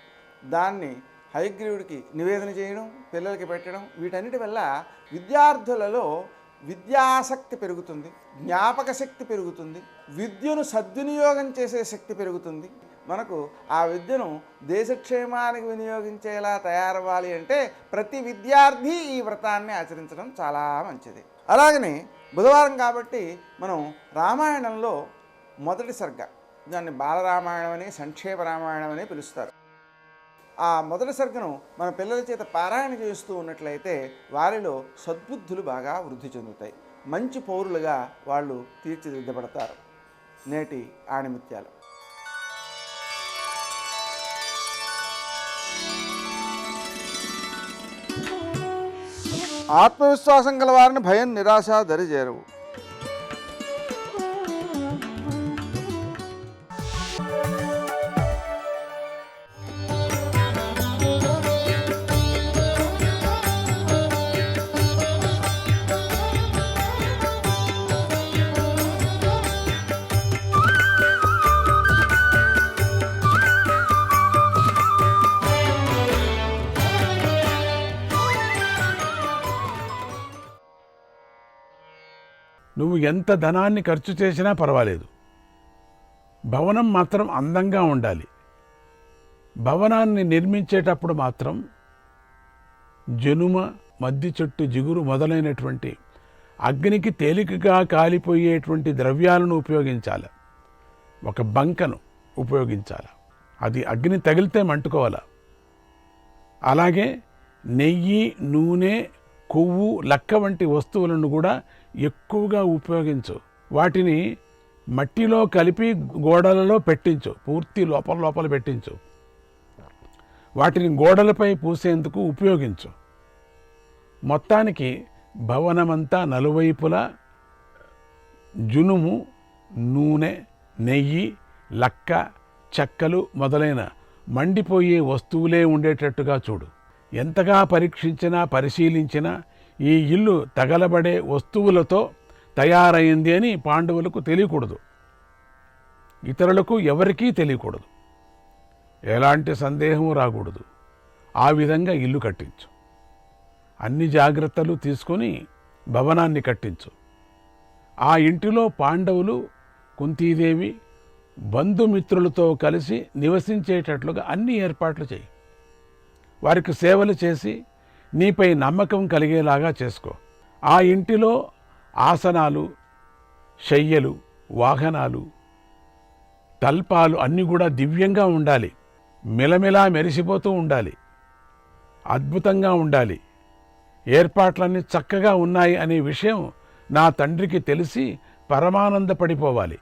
దాన్ని హయగ్రీవుడికి నివేదన చేయడం, పిల్లలకి పెట్టడం, వీటన్నిటి వల్ల విద్యార్థులలో విద్యాసక్తి పెరుగుతుంది, జ్ఞాపక శక్తి పెరుగుతుంది, విద్యను సద్వినియోగం చేసే శక్తి పెరుగుతుంది. మనకు ఆ విద్యను దేశక్షేమానికి వినియోగించేలా తయారవ్వాలి అంటే ప్రతి విద్యార్థి ఈ వ్రతాన్ని ఆచరించడం చాలా మంచిది. అలాగని బుధవారం కాబట్టి మనం రామాయణంలో మొదటి సర్గ, దాన్ని బాలరామాయణం అని సంక్షేప రామాయణం అని పిలుస్తారు. ఆ మొదటి సర్గను మన పిల్లల చేత పారాయణ చేస్తూ ఉన్నట్లయితే వారిలో సద్బుద్ధులు బాగా వృద్ధి చెందుతాయి, మంచి పౌరులుగా వాళ్ళు తీర్చిదిద్దబడతారు. నేటి ఆణిముత్యాలు. ఆత్మవిశ్వాసం గల వారిని భయం నిరాశ దరిచేరవు. నువ్వు ఎంత ధనాన్ని ఖర్చు చేసినా పర్వాలేదు, భవనం మాత్రం అందంగా ఉండాలి. భవనాన్ని నిర్మించేటప్పుడు మాత్రం జనుమ, మద్ది చెట్టు జిగురు మొదలైనటువంటి అగ్నికి తేలికగా కాలిపోయేటువంటి ద్రవ్యాలను ఉపయోగించాలి. ఒక బంకను ఉపయోగించాలి, అది అగ్ని తగిలితే మంటుకోవాలి. అలాగే నెయ్యి, నూనె, కొవ్వు, లక్క వంటి వస్తువులను కూడా ఎక్కువగా ఉపయోగించు. వాటిని మట్టిలో కలిపి గోడలలో పెట్టించు, పూర్తి లోపల పెట్టించు. వాటిని గోడలపై పూసేందుకు ఉపయోగించు. మొత్తానికి భవనమంతా నలువైపులా జునుము, నూనె, నెయ్యి, లక్క, చెక్కలు మొదలైన మండిపోయే వస్తువులే ఉండేటట్టుగా చూడు. ఎంతగా పరీక్షించినా పరిశీలించినా ఈ ఇల్లు తగలబడే వస్తువులతో తయారైంది అని పాండవులకు తెలియకూడదు, ఇతరులకు ఎవరికీ తెలియకూడదు, ఎలాంటి సందేహం రాకూడదు. ఆ విధంగా ఇల్లు కట్టించు. అన్ని జాగ్రత్తలు తీసుకొని భవనాన్ని కట్టించు. ఆ ఇంటిలో పాండవులు, కుంతీదేవి, బంధుమిత్రులతో కలిసి నివసించేటట్లుగా అన్ని ఏర్పాట్లు చేయి. వారికి సేవలు చేసి నీపై నమ్మకం కలిగేలాగా చేసుకో. ఆ ఇంటిలో ఆసనాలు, శయ్యలు, వాహనాలు, తల్పాలు అన్నీ కూడా దివ్యంగా ఉండాలి, మిలమిలా మెరిసిపోతూ ఉండాలి, అద్భుతంగా ఉండాలి. ఏర్పాట్లన్నీ చక్కగా ఉన్నాయి అనే విషయం నా తండ్రికి తెలిసి పరమానందపడిపోవాలి.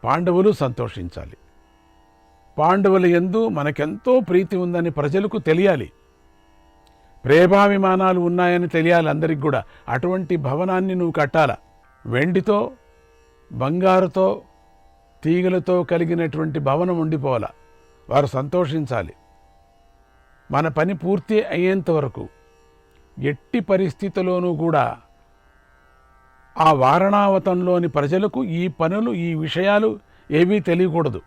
పాండవులు సంతోషించాలి. పాండవుల యందు మనకెంతో ప్రీతి ఉందని ప్రజలకు తెలియాలి, ప్రేమాభిమానాలు ఉన్నాయని తెలియాలి అందరికి కూడా. అటువంటి భవనాన్ని నువ్వు కట్టాల. వెండితో, బంగారుతో, తీగలతో కలిగినటువంటి భవనం ఉండిపోవాల. వారు సంతోషించాలి. మన పని పూర్తి అయ్యేంత వరకు ఎట్టి పరిస్థితుల్లోనూ కూడా ఆ వారణావతంలోని ప్రజలకు ఈ పనులు, ఈ విషయాలు ఏవీ తెలియకూడదు,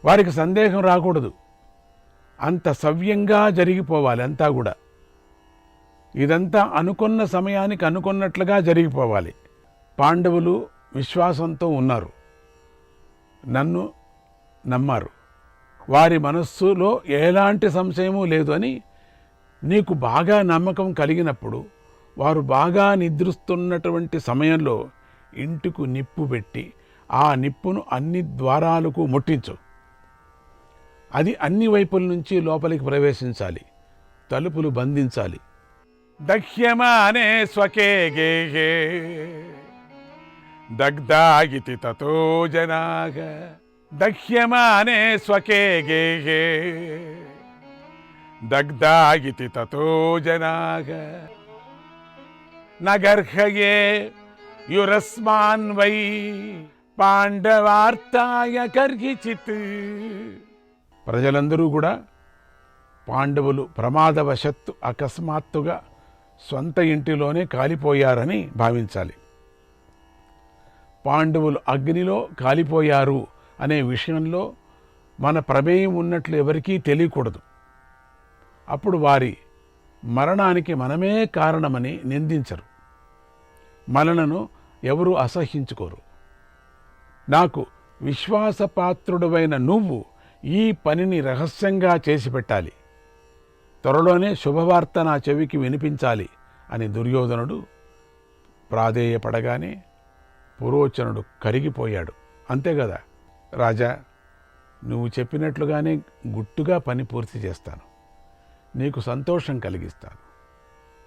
వారికి సందేహం రాకూడదు. అంత సవ్యంగా జరిగిపోవాలి అంతా కూడా. ఇదంతా అనుకున్న సమయానికి అనుకున్నట్లుగా జరిగిపోవాలి. పాండవులు విశ్వాసంతో ఉన్నారు, నన్ను నమ్మారు, వారి మనస్సులో ఎలాంటి సంశయమూ లేదు అని నీకు బాగా నమ్మకం కలిగినప్పుడు, వారు బాగా నిద్రిస్తున్నటువంటి సమయంలో ఇంటికి నిప్పు పెట్టి ఆ నిప్పును అన్ని ద్వారాలకు ముట్టించు. అది అన్ని వైపుల నుంచి లోపలికి ప్రవేశించాలి, తలుపులు బంధించాలి. దహ్యమానే స్వకే గేహే దగ్ధాయితి తతో జనాః. దహ్యమానే స్వకే గేహే దగ్ధాయితి తతో జనాః. నగర్హయే యురస్మాన్ వై పాండవార్తాయ కర్హిచిత్. ప్రజలందరూ కూడా పాండవులు ప్రమాదవశత్తు అకస్మాత్తుగా సొంత ఇంటిలోనే కాలిపోయారని భావించాలి. పాండవులు అగ్నిలో కాలిపోయారు అనే విషయంలో మన ప్రమేయం ఉన్నట్లు ఎవరికీ తెలియకూడదు. అప్పుడు వారి మరణానికి మనమే కారణమని నిందించరు, మనలను ఎవరు అసహ్యించుకోరు. నాకు విశ్వాసపాత్రుడవైన నువ్వు ఈ పనిని రహస్యంగా చేసి పెట్టాలి, త్వరలోనే శుభవార్త నా చెవికి వినిపించాలి అని దుర్యోధనుడు ప్రాధేయపడగానే పురోచనుడు కరిగిపోయాడు. అంతే కదా రాజా, నువ్వు చెప్పినట్లుగానే గుట్టుగా పని పూర్తి చేస్తాను, నీకు సంతోషం కలిగిస్తాను,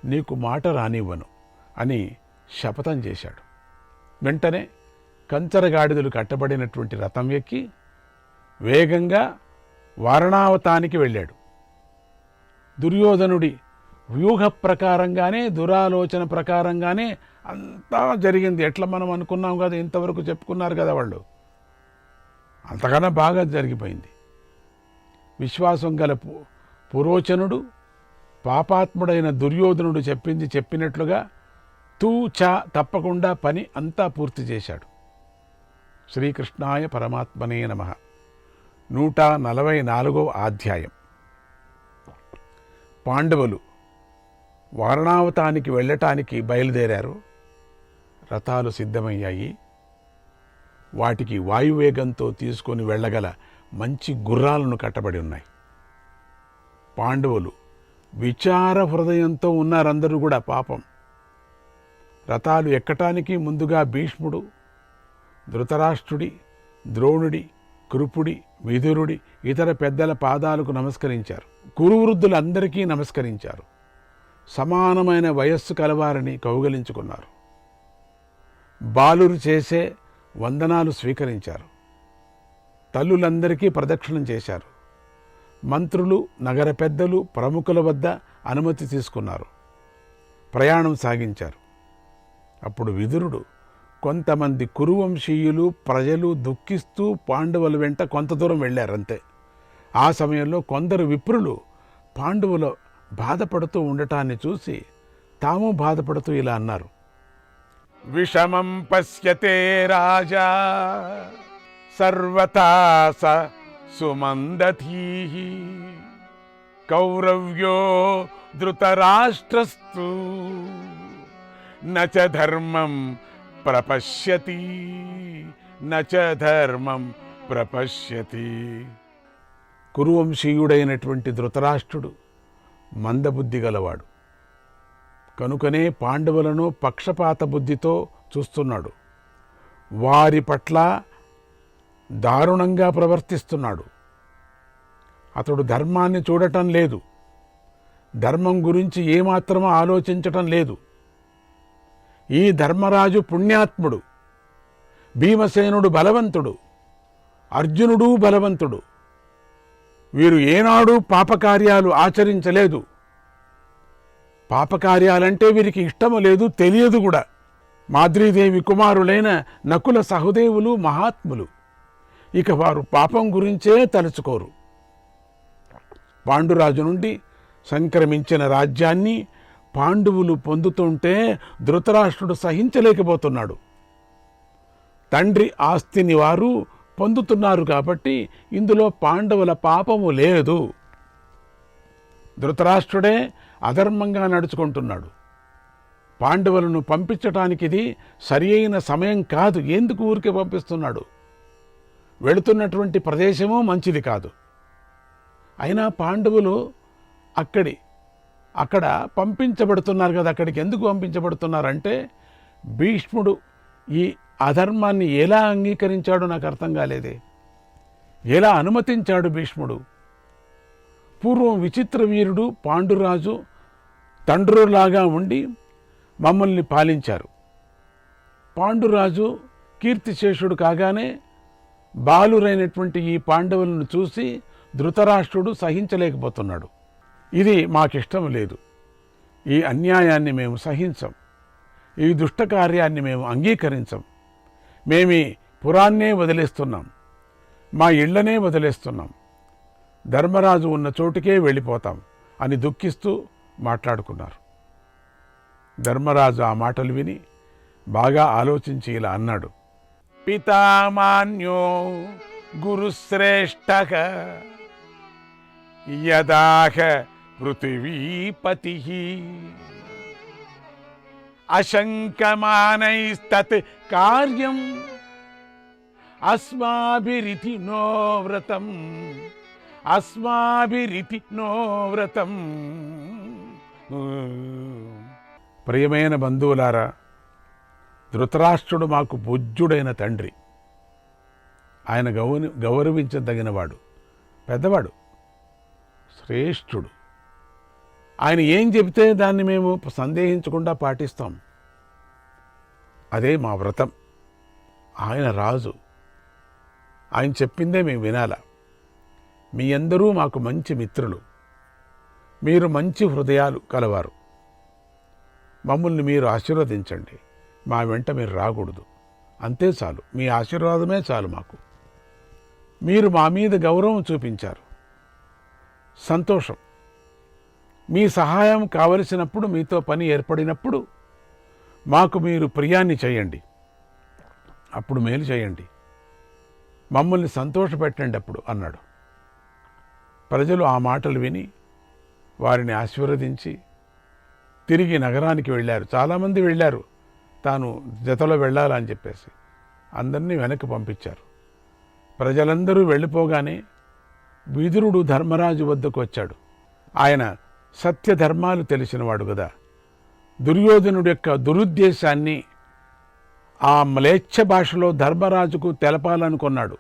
నీకు మాట రానివ్వను అని శపథం చేశాడు. వెంటనే కంచరగాడిదలు కట్టబడినటువంటి రథం ఎక్కి వేగంగా వారణావతానికి వెళ్ళాడు. దుర్యోధనుడి వ్యూహ ప్రకారంగానే, దురాలోచన ప్రకారంగానే అంతా జరిగింది. ఎట్లా మనం అనుకున్నాం కదా, ఇంతవరకు చెప్పుకున్నారు కదా వాళ్ళు, అంతకన్నా బాగా జరిగిపోయింది. విశ్వాసం గల పురోచనుడు పాపాత్ముడైన దుర్యోధనుడు చెప్పింది చెప్పినట్లుగా తూచా తప్పకుండా పని అంతా పూర్తి చేశాడు. శ్రీకృష్ణాయ పరమాత్మనే నమః. 144వ అధ్యాయం. పాండవులు వారణావతానికి వెళ్ళటానికి బయలుదేరారు. రథాలు సిద్ధమయ్యాయి. వాటికి వాయువేగంతో తీసుకొని వెళ్ళగల మంచి గుర్రాలను కట్టబడి ఉన్నాయి. పాండవులు విచార హృదయంతో ఉన్నారందరూ కూడా. పాపం, రథాలు ఎక్కటానికి ముందుగా భీష్ముడు, ధృతరాష్ట్రుడి, ద్రోణుడి, కృపుడి, విదురుడి, ఇతర పెద్దల పాదాలకు నమస్కరించారు. కురువృద్ధులందరికీ నమస్కరించారు. సమానమైన వయస్సు కలవారిని కౌగలించుకున్నారు. బాలురు చేసే వందనాలు స్వీకరించారు. తల్లులందరికీ ప్రదక్షిణం చేశారు. మంత్రులు, నగర పెద్దలు, ప్రముఖుల వద్ద అనుమతి తీసుకున్నారు. ప్రయాణం సాగించారు. అప్పుడు విదురుడు కొంతమంది కురువంశీయులు ప్రజలు దుఃఖిస్తూ పాండవుల వెంట కొంత దూరం వెళ్ళారంతే. ఆ సమయంలో కొందరు విప్రులు పాండవులు బాధపడుతూ ఉండటాన్ని చూసి తాము బాధపడుతూ ఇలా అన్నారు: విషమం పశ్యతే రాజా సర్వతా స సుమందతీః కౌరవ్యో ధృతరాష్ట్రస్తు నచ ధర్మం ప్రపశ్యతి నచ ధర్మం ప్రపశ్యతి. కురువంశీయుడైనటువంటి ధృతరాష్ట్రుడు మందబుద్ధి గలవాడు కనుకనే పాండవులను పక్షపాత బుద్ధితో చూస్తున్నాడు. వారి పట్ల దారుణంగా ప్రవర్తిస్తున్నాడు. అతడు ధర్మాన్ని చూడటం లేదు. ధర్మం గురించి ఏమాత్రం ఆలోచించటం లేదు. ఈ ధర్మరాజు పుణ్యాత్ముడు, భీమసేనుడు బలవంతుడు, అర్జునుడు బలవంతుడు. వీరు ఏనాడు పాపకార్యాలు ఆచరించలేదు. పాపకార్యాలంటే వీరికి ఇష్టము లేదు, తెలియదు కూడా. మాద్రీదేవి కుమారులైన నకుల సహదేవులు మహాత్ములు. ఇక వారు పాపం గురించే తలుచుకోరు. పాండురాజు నుండి సంక్రమించిన రాజ్యాన్ని పాండవులు పొందుతుంటే ధృతరాష్ట్రుడు సహించలేకపోతున్నాడు. తండ్రి ఆస్తిని వారు పొందుతున్నారు కాబట్టి ఇందులో పాండవుల పాపము లేదు. ధృతరాష్ట్రుడే అధర్మంగా నడుచుకుంటున్నాడు. పాండవులను పంపించటానికి ఇది సరి అయిన సమయం కాదు. ఎందుకు ఊరికే పంపిస్తున్నాడు? వెళుతున్నటువంటి ప్రదేశము మంచిది కాదు. అయినా పాండవులు అక్కడ పంపించబడుతున్నారు కదా. అక్కడికి ఎందుకు పంపించబడుతున్నారంటే భీష్ముడు ఈ అధర్మాన్ని ఎలా అంగీకరించాడో నాకు అర్థం కాలేదే. ఎలా అనుమతించాడు భీష్ముడు? పూర్వం విచిత్ర వీరుడు పాండురాజు తండ్రులాగా ఉండి మమ్మల్ని పాలించారు. పాండురాజు కీర్తిశేషుడు కాగానే బాలురైనటువంటి ఈ పాండవులను చూసి ధృతరాష్ట్రుడు సహించలేకపోతున్నాడు. ఇది మాకిష్టం లేదు. ఈ అన్యాయాన్ని మేము సహించం. ఈ దుష్ట కార్యాన్ని మేము అంగీకరించం. మేమీ పురాన్నే వదిలేస్తున్నాం. మా ఇళ్లనే వదిలేస్తున్నాం. ధర్మరాజు ఉన్న చోటుకే వెళ్ళిపోతాం అని దుఃఖిస్తూ మాట్లాడుకున్నారు. ధర్మరాజు ఆ మాటలు విని బాగా ఆలోచించి ఇలా అన్నాడు: పితామాన్యో గురుశ్రేష్ఠః యదాహ పృథివీపతి అశంకమానైస్తత్ కార్యం అస్మాభిరితి నో వ్రతం అస్మాభిరితి నో వ్రతం. ప్రియమైన బంధువులారా, ధృతరాష్ట్రుడు మాకు పూజ్యుడైన తండ్రి. ఆయన గౌరవించదగినవాడు, పెద్దవాడు, శ్రేష్ఠుడు. ఆయన ఏం చెబితే దాన్ని మేము సందేహించకుండా పాటిస్తాం. అదే మా వ్రతం. ఆయన రాజు, ఆయన చెప్పిందే మేము వినాల. మీ అందరూ మాకు మంచి మిత్రులు. మీరు మంచి హృదయాలు కలవారు. మమ్మల్ని మీరు ఆశీర్వదించండి. మా వెంట మీరు రాకూడదు. అంతే చాలు. మీ ఆశీర్వాదమే చాలు మాకు. మీరు మా మీద గౌరవం చూపించారు, సంతోషం. మీ సహాయం కావలసినప్పుడు, మీతో పని ఏర్పడినప్పుడు మాకు మీరు ప్రియాన్ని చేయండి. అప్పుడు మేలు చేయండి. మమ్మల్ని సంతోషపెట్టండి అప్పుడు అన్నాడు. ప్రజలు ఆ మాటలు విని వారిని ఆశీర్వదించి తిరిగి నగరానికి వెళ్ళారు. చాలామంది వెళ్ళారు, తాను జతలో వెళ్ళాలని చెప్పేసి అందరినీ వెనక్కి పంపించారు. ప్రజలందరూ వెళ్ళిపోగానే విదురుడు ధర్మరాజు వద్దకు వచ్చాడు. ఆయన సత్యధర్మాలు తెలిసినవాడు కదా. దుర్యోధనుడి యొక్క దురుద్దేశాన్ని ఆ మ్లేచ్ఛ భాషలో ధర్మరాజుకు తెలపాలనుకున్నాడు.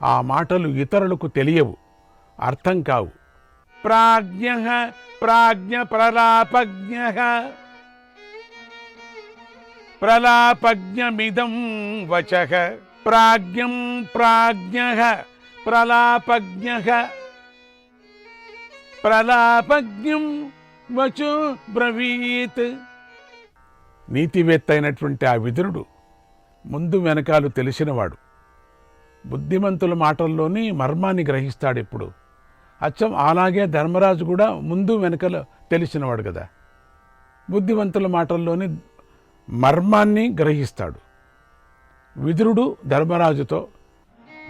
ఆ మాటలు ఇతరులకు తెలియవు, అర్థం కావు. ప్రాజ్ఞః ప్రాజ్ఞ ప్రలాపజ్ఞః ప్రలాపజ్ఞమిదం వచః ప్రాజ్ఞం ప్రాజ్ఞః ప్రలాపజ్ఞః ప్రలాపజ్ఞం వచో బ్రవీత్. నీతివేత్త అయినటువంటి ఆ విదురుడు ముందు వెనకాలు తెలిసినవాడు. బుద్ధిమంతుల మాటల్లోని మర్మాన్ని గ్రహిస్తాడు ఎప్పుడు. అచ్చం అలాగే ధర్మరాజు కూడా ముందు వెనకలు తెలిసినవాడు కదా, బుద్ధిమంతుల మాటల్లోని మర్మాన్ని గ్రహిస్తాడు. విదురుడు ధర్మరాజుతో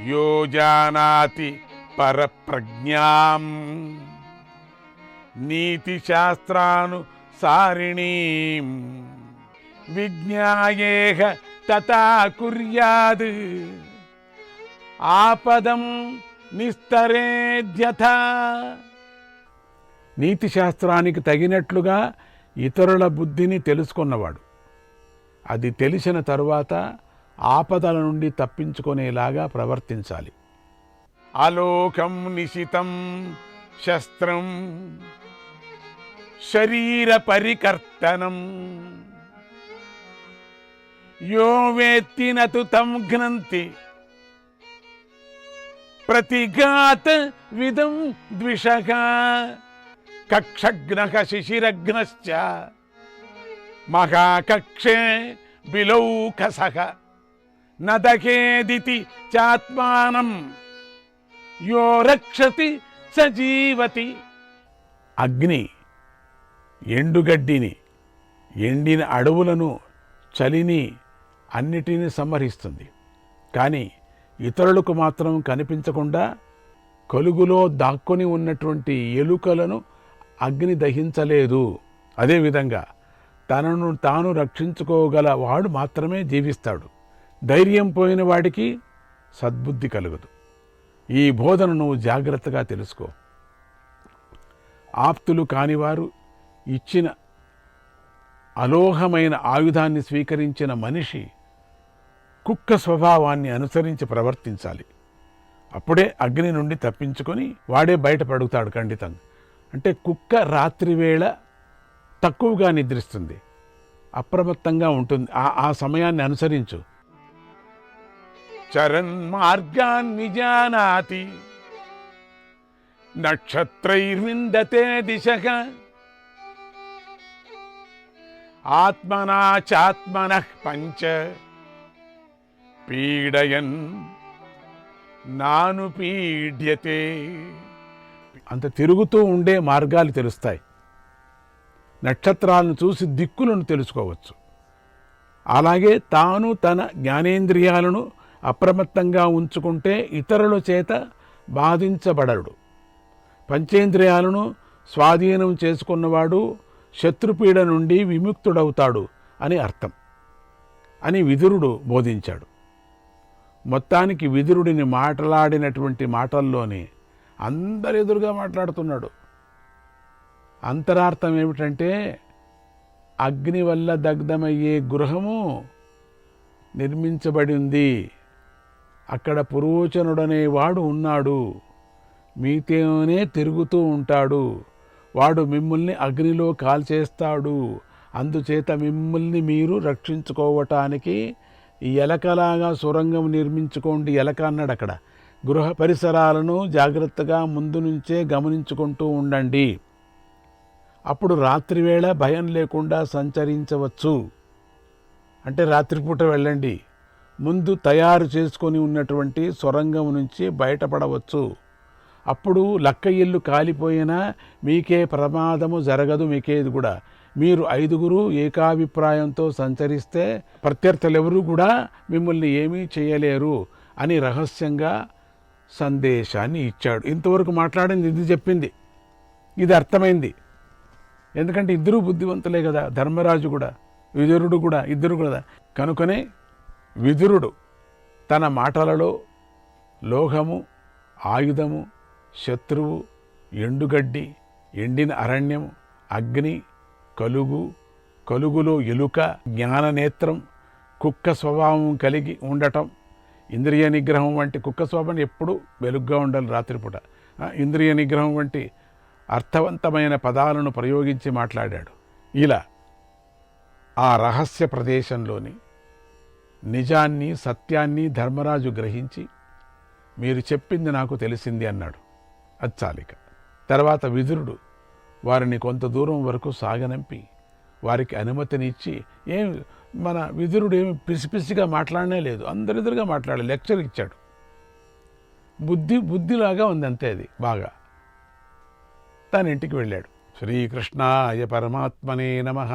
యో జానాతి పరప్రజ్ఞాం నీతిశాస్త్రానుసారిణీం విజ్ఞాయేహ తథా కుర్యాద్ ఆపదం నిస్తరేద్యథా. నీతిశాస్త్రానికి తగినట్లుగా ఇతరుల బుద్ధిని తెలుసుకున్నవాడు. అది తెలిసిన తరువాత ఆపదల నుండి తప్పించుకునేలాగా ప్రవర్తించాలి. అలోకం నిశితం శస్త్రం శరీర పరికర్తనం యో వేత్తి నతు తం ఘ్నంతి ప్రతిఘాత విదం ద్విషః కక్షఘ్నః శిశిరఘ్నశ్చ మహాకక్షే బిలౌకసః నదఖేదితి చాత్మానం యో రక్షతి సజీవతి. అగ్ని ఎండుగడ్డిని, ఎండిన అడవులను, చలిని అన్నిటినీ సంహరిస్తుంది. కానీ ఇతరులకు మాత్రం కనిపించకుండా కలుగులో దాక్కొని ఉన్నటువంటి ఎలుకలను అగ్ని దహించలేదు. అదేవిధంగా తనను తాను రక్షించుకోగల వాడు మాత్రమే జీవిస్తాడు. ధైర్యం పోయిన వాడికి సద్బుద్ధి కలుగదు. ఈ బోధన నువ్వు జాగ్రత్తగా తెలుసుకో. ఆప్తులు కానివారు ఇచ్చిన అలోహమైన ఆయుధాన్ని స్వీకరించిన మనిషి కుక్క స్వభావాన్ని అనుసరించి ప్రవర్తించాలి. అప్పుడే అగ్ని నుండి తప్పించుకొని వాడే బయటపడుతాడు ఖండితంగా. అంటే కుక్క రాత్రివేళ తక్కువగా నిద్రిస్తుంది, అప్రమత్తంగా ఉంటుంది. ఆ సమయాన్ని అనుసరించు. చరన్ మార్గాన్ని జానాతి నక్షత్రైర్విందతే దిశః ఆత్మనా చాత్మనః పంచ పీడయన్ నాను పీడ్యతే. అంత తిరుగుతూ ఉండే మార్గాలు తెలుస్తాయి. నక్షత్రాలను చూసి దిక్కులను తెలుసుకోవచ్చు. అలాగే తాను తన జ్ఞానేంద్రియాలను అప్రమత్తంగా ఉంచుకుంటే ఇతరుల చేత బాధించబడడు. పంచేంద్రియాలను స్వాధీనం చేసుకున్నవాడు శత్రుపీడ నుండి విముక్తుడవుతాడు అని అర్థం అని విదురుడు బోధించాడు. మొత్తానికి విదురుడిని మాట్లాడినటువంటి మాటల్లోనే అందరెదురుగా మాట్లాడుతున్నాడు. అంతరార్థం ఏమిటంటే అగ్ని వల్ల దగ్ధమయ్యే గృహము నిర్మించబడింది, అక్కడ పురోచనుడనే వాడు ఉన్నాడు, మీతోనే తిరుగుతూ ఉంటాడు, వాడు మిమ్మల్ని అగ్నిలో కాల్చేస్తాడు. అందుచేత మిమ్మల్ని మీరు రక్షించుకోవటానికి ఎలకలాగా సొరంగం నిర్మించుకోండి. ఎలక అన్నాడు అక్కడ. గృహ పరిసరాలను జాగ్రత్తగా ముందు నుంచే గమనించుకుంటూ ఉండండి. అప్పుడు రాత్రివేళ భయం లేకుండా సంచరించవచ్చు. అంటే రాత్రిపూట వెళ్ళండి. ముందు తయారు చేసుకొని ఉన్నటువంటి సొరంగం నుంచి బయటపడవచ్చు. అప్పుడు లక్క ఇల్లు కాలిపోయినా మీకే ప్రమాదము జరగదు. మీకేది కూడా మీరు 5గురు ఏకాభిప్రాయంతో సంచరిస్తే ప్రత్యర్థులెవరూ కూడా మిమ్మల్ని ఏమీ చేయలేరు అని రహస్యంగా సందేశాన్ని ఇచ్చాడు. ఇంతవరకు మాట్లాడింది ఇది చెప్పింది, ఇది అర్థమైంది. ఎందుకంటే ఇద్దరూ బుద్ధివంతులే కదా, ధర్మరాజు కూడా విదురుడు కూడా, ఇద్దరు కూడా. కనుకనే విదురుడు తన మాటలలో లోహము, ఆయుధము, శత్రువు, ఎండుగడ్డి, ఎండిన అరణ్యము, అగ్ని, కలుగు, కలుగులో ఎలుక, జ్ఞాననేత్రం, కుక్క స్వభావం కలిగి ఉండటం, ఇంద్రియ నిగ్రహం వంటి కుక్క స్వభావం ఎప్పుడూ వెలుగ్గా ఉండాలి రాత్రిపూట. ఇంద్రియ నిగ్రహం వంటి అర్థవంతమైన పదాలను ప్రయోగించి మాట్లాడాడు. ఇలా ఆ రహస్య ప్రదేశంలోని నిజాన్ని సత్యాన్ని ధర్మరాజు గ్రహించి మీరు చెప్పింది నాకు తెలిసింది అన్నాడు. అచ్చాలిక తర్వాత విదురుడు వారిని కొంత దూరం వరకు సాగనంపి వారికి అనుమతినిచ్చి మన విదురుడు ఏమి పిసిపిసిగా మాట్లాడనే లేదు, అందరెదురుగా మాట్లాడే లెక్చర్ ఇచ్చాడు. బుద్ధిలాగా ఉంది అంతే, అది బాగా. తన ఇంటికి వెళ్ళాడు. శ్రీకృష్ణాయ పరమాత్మనే నమః.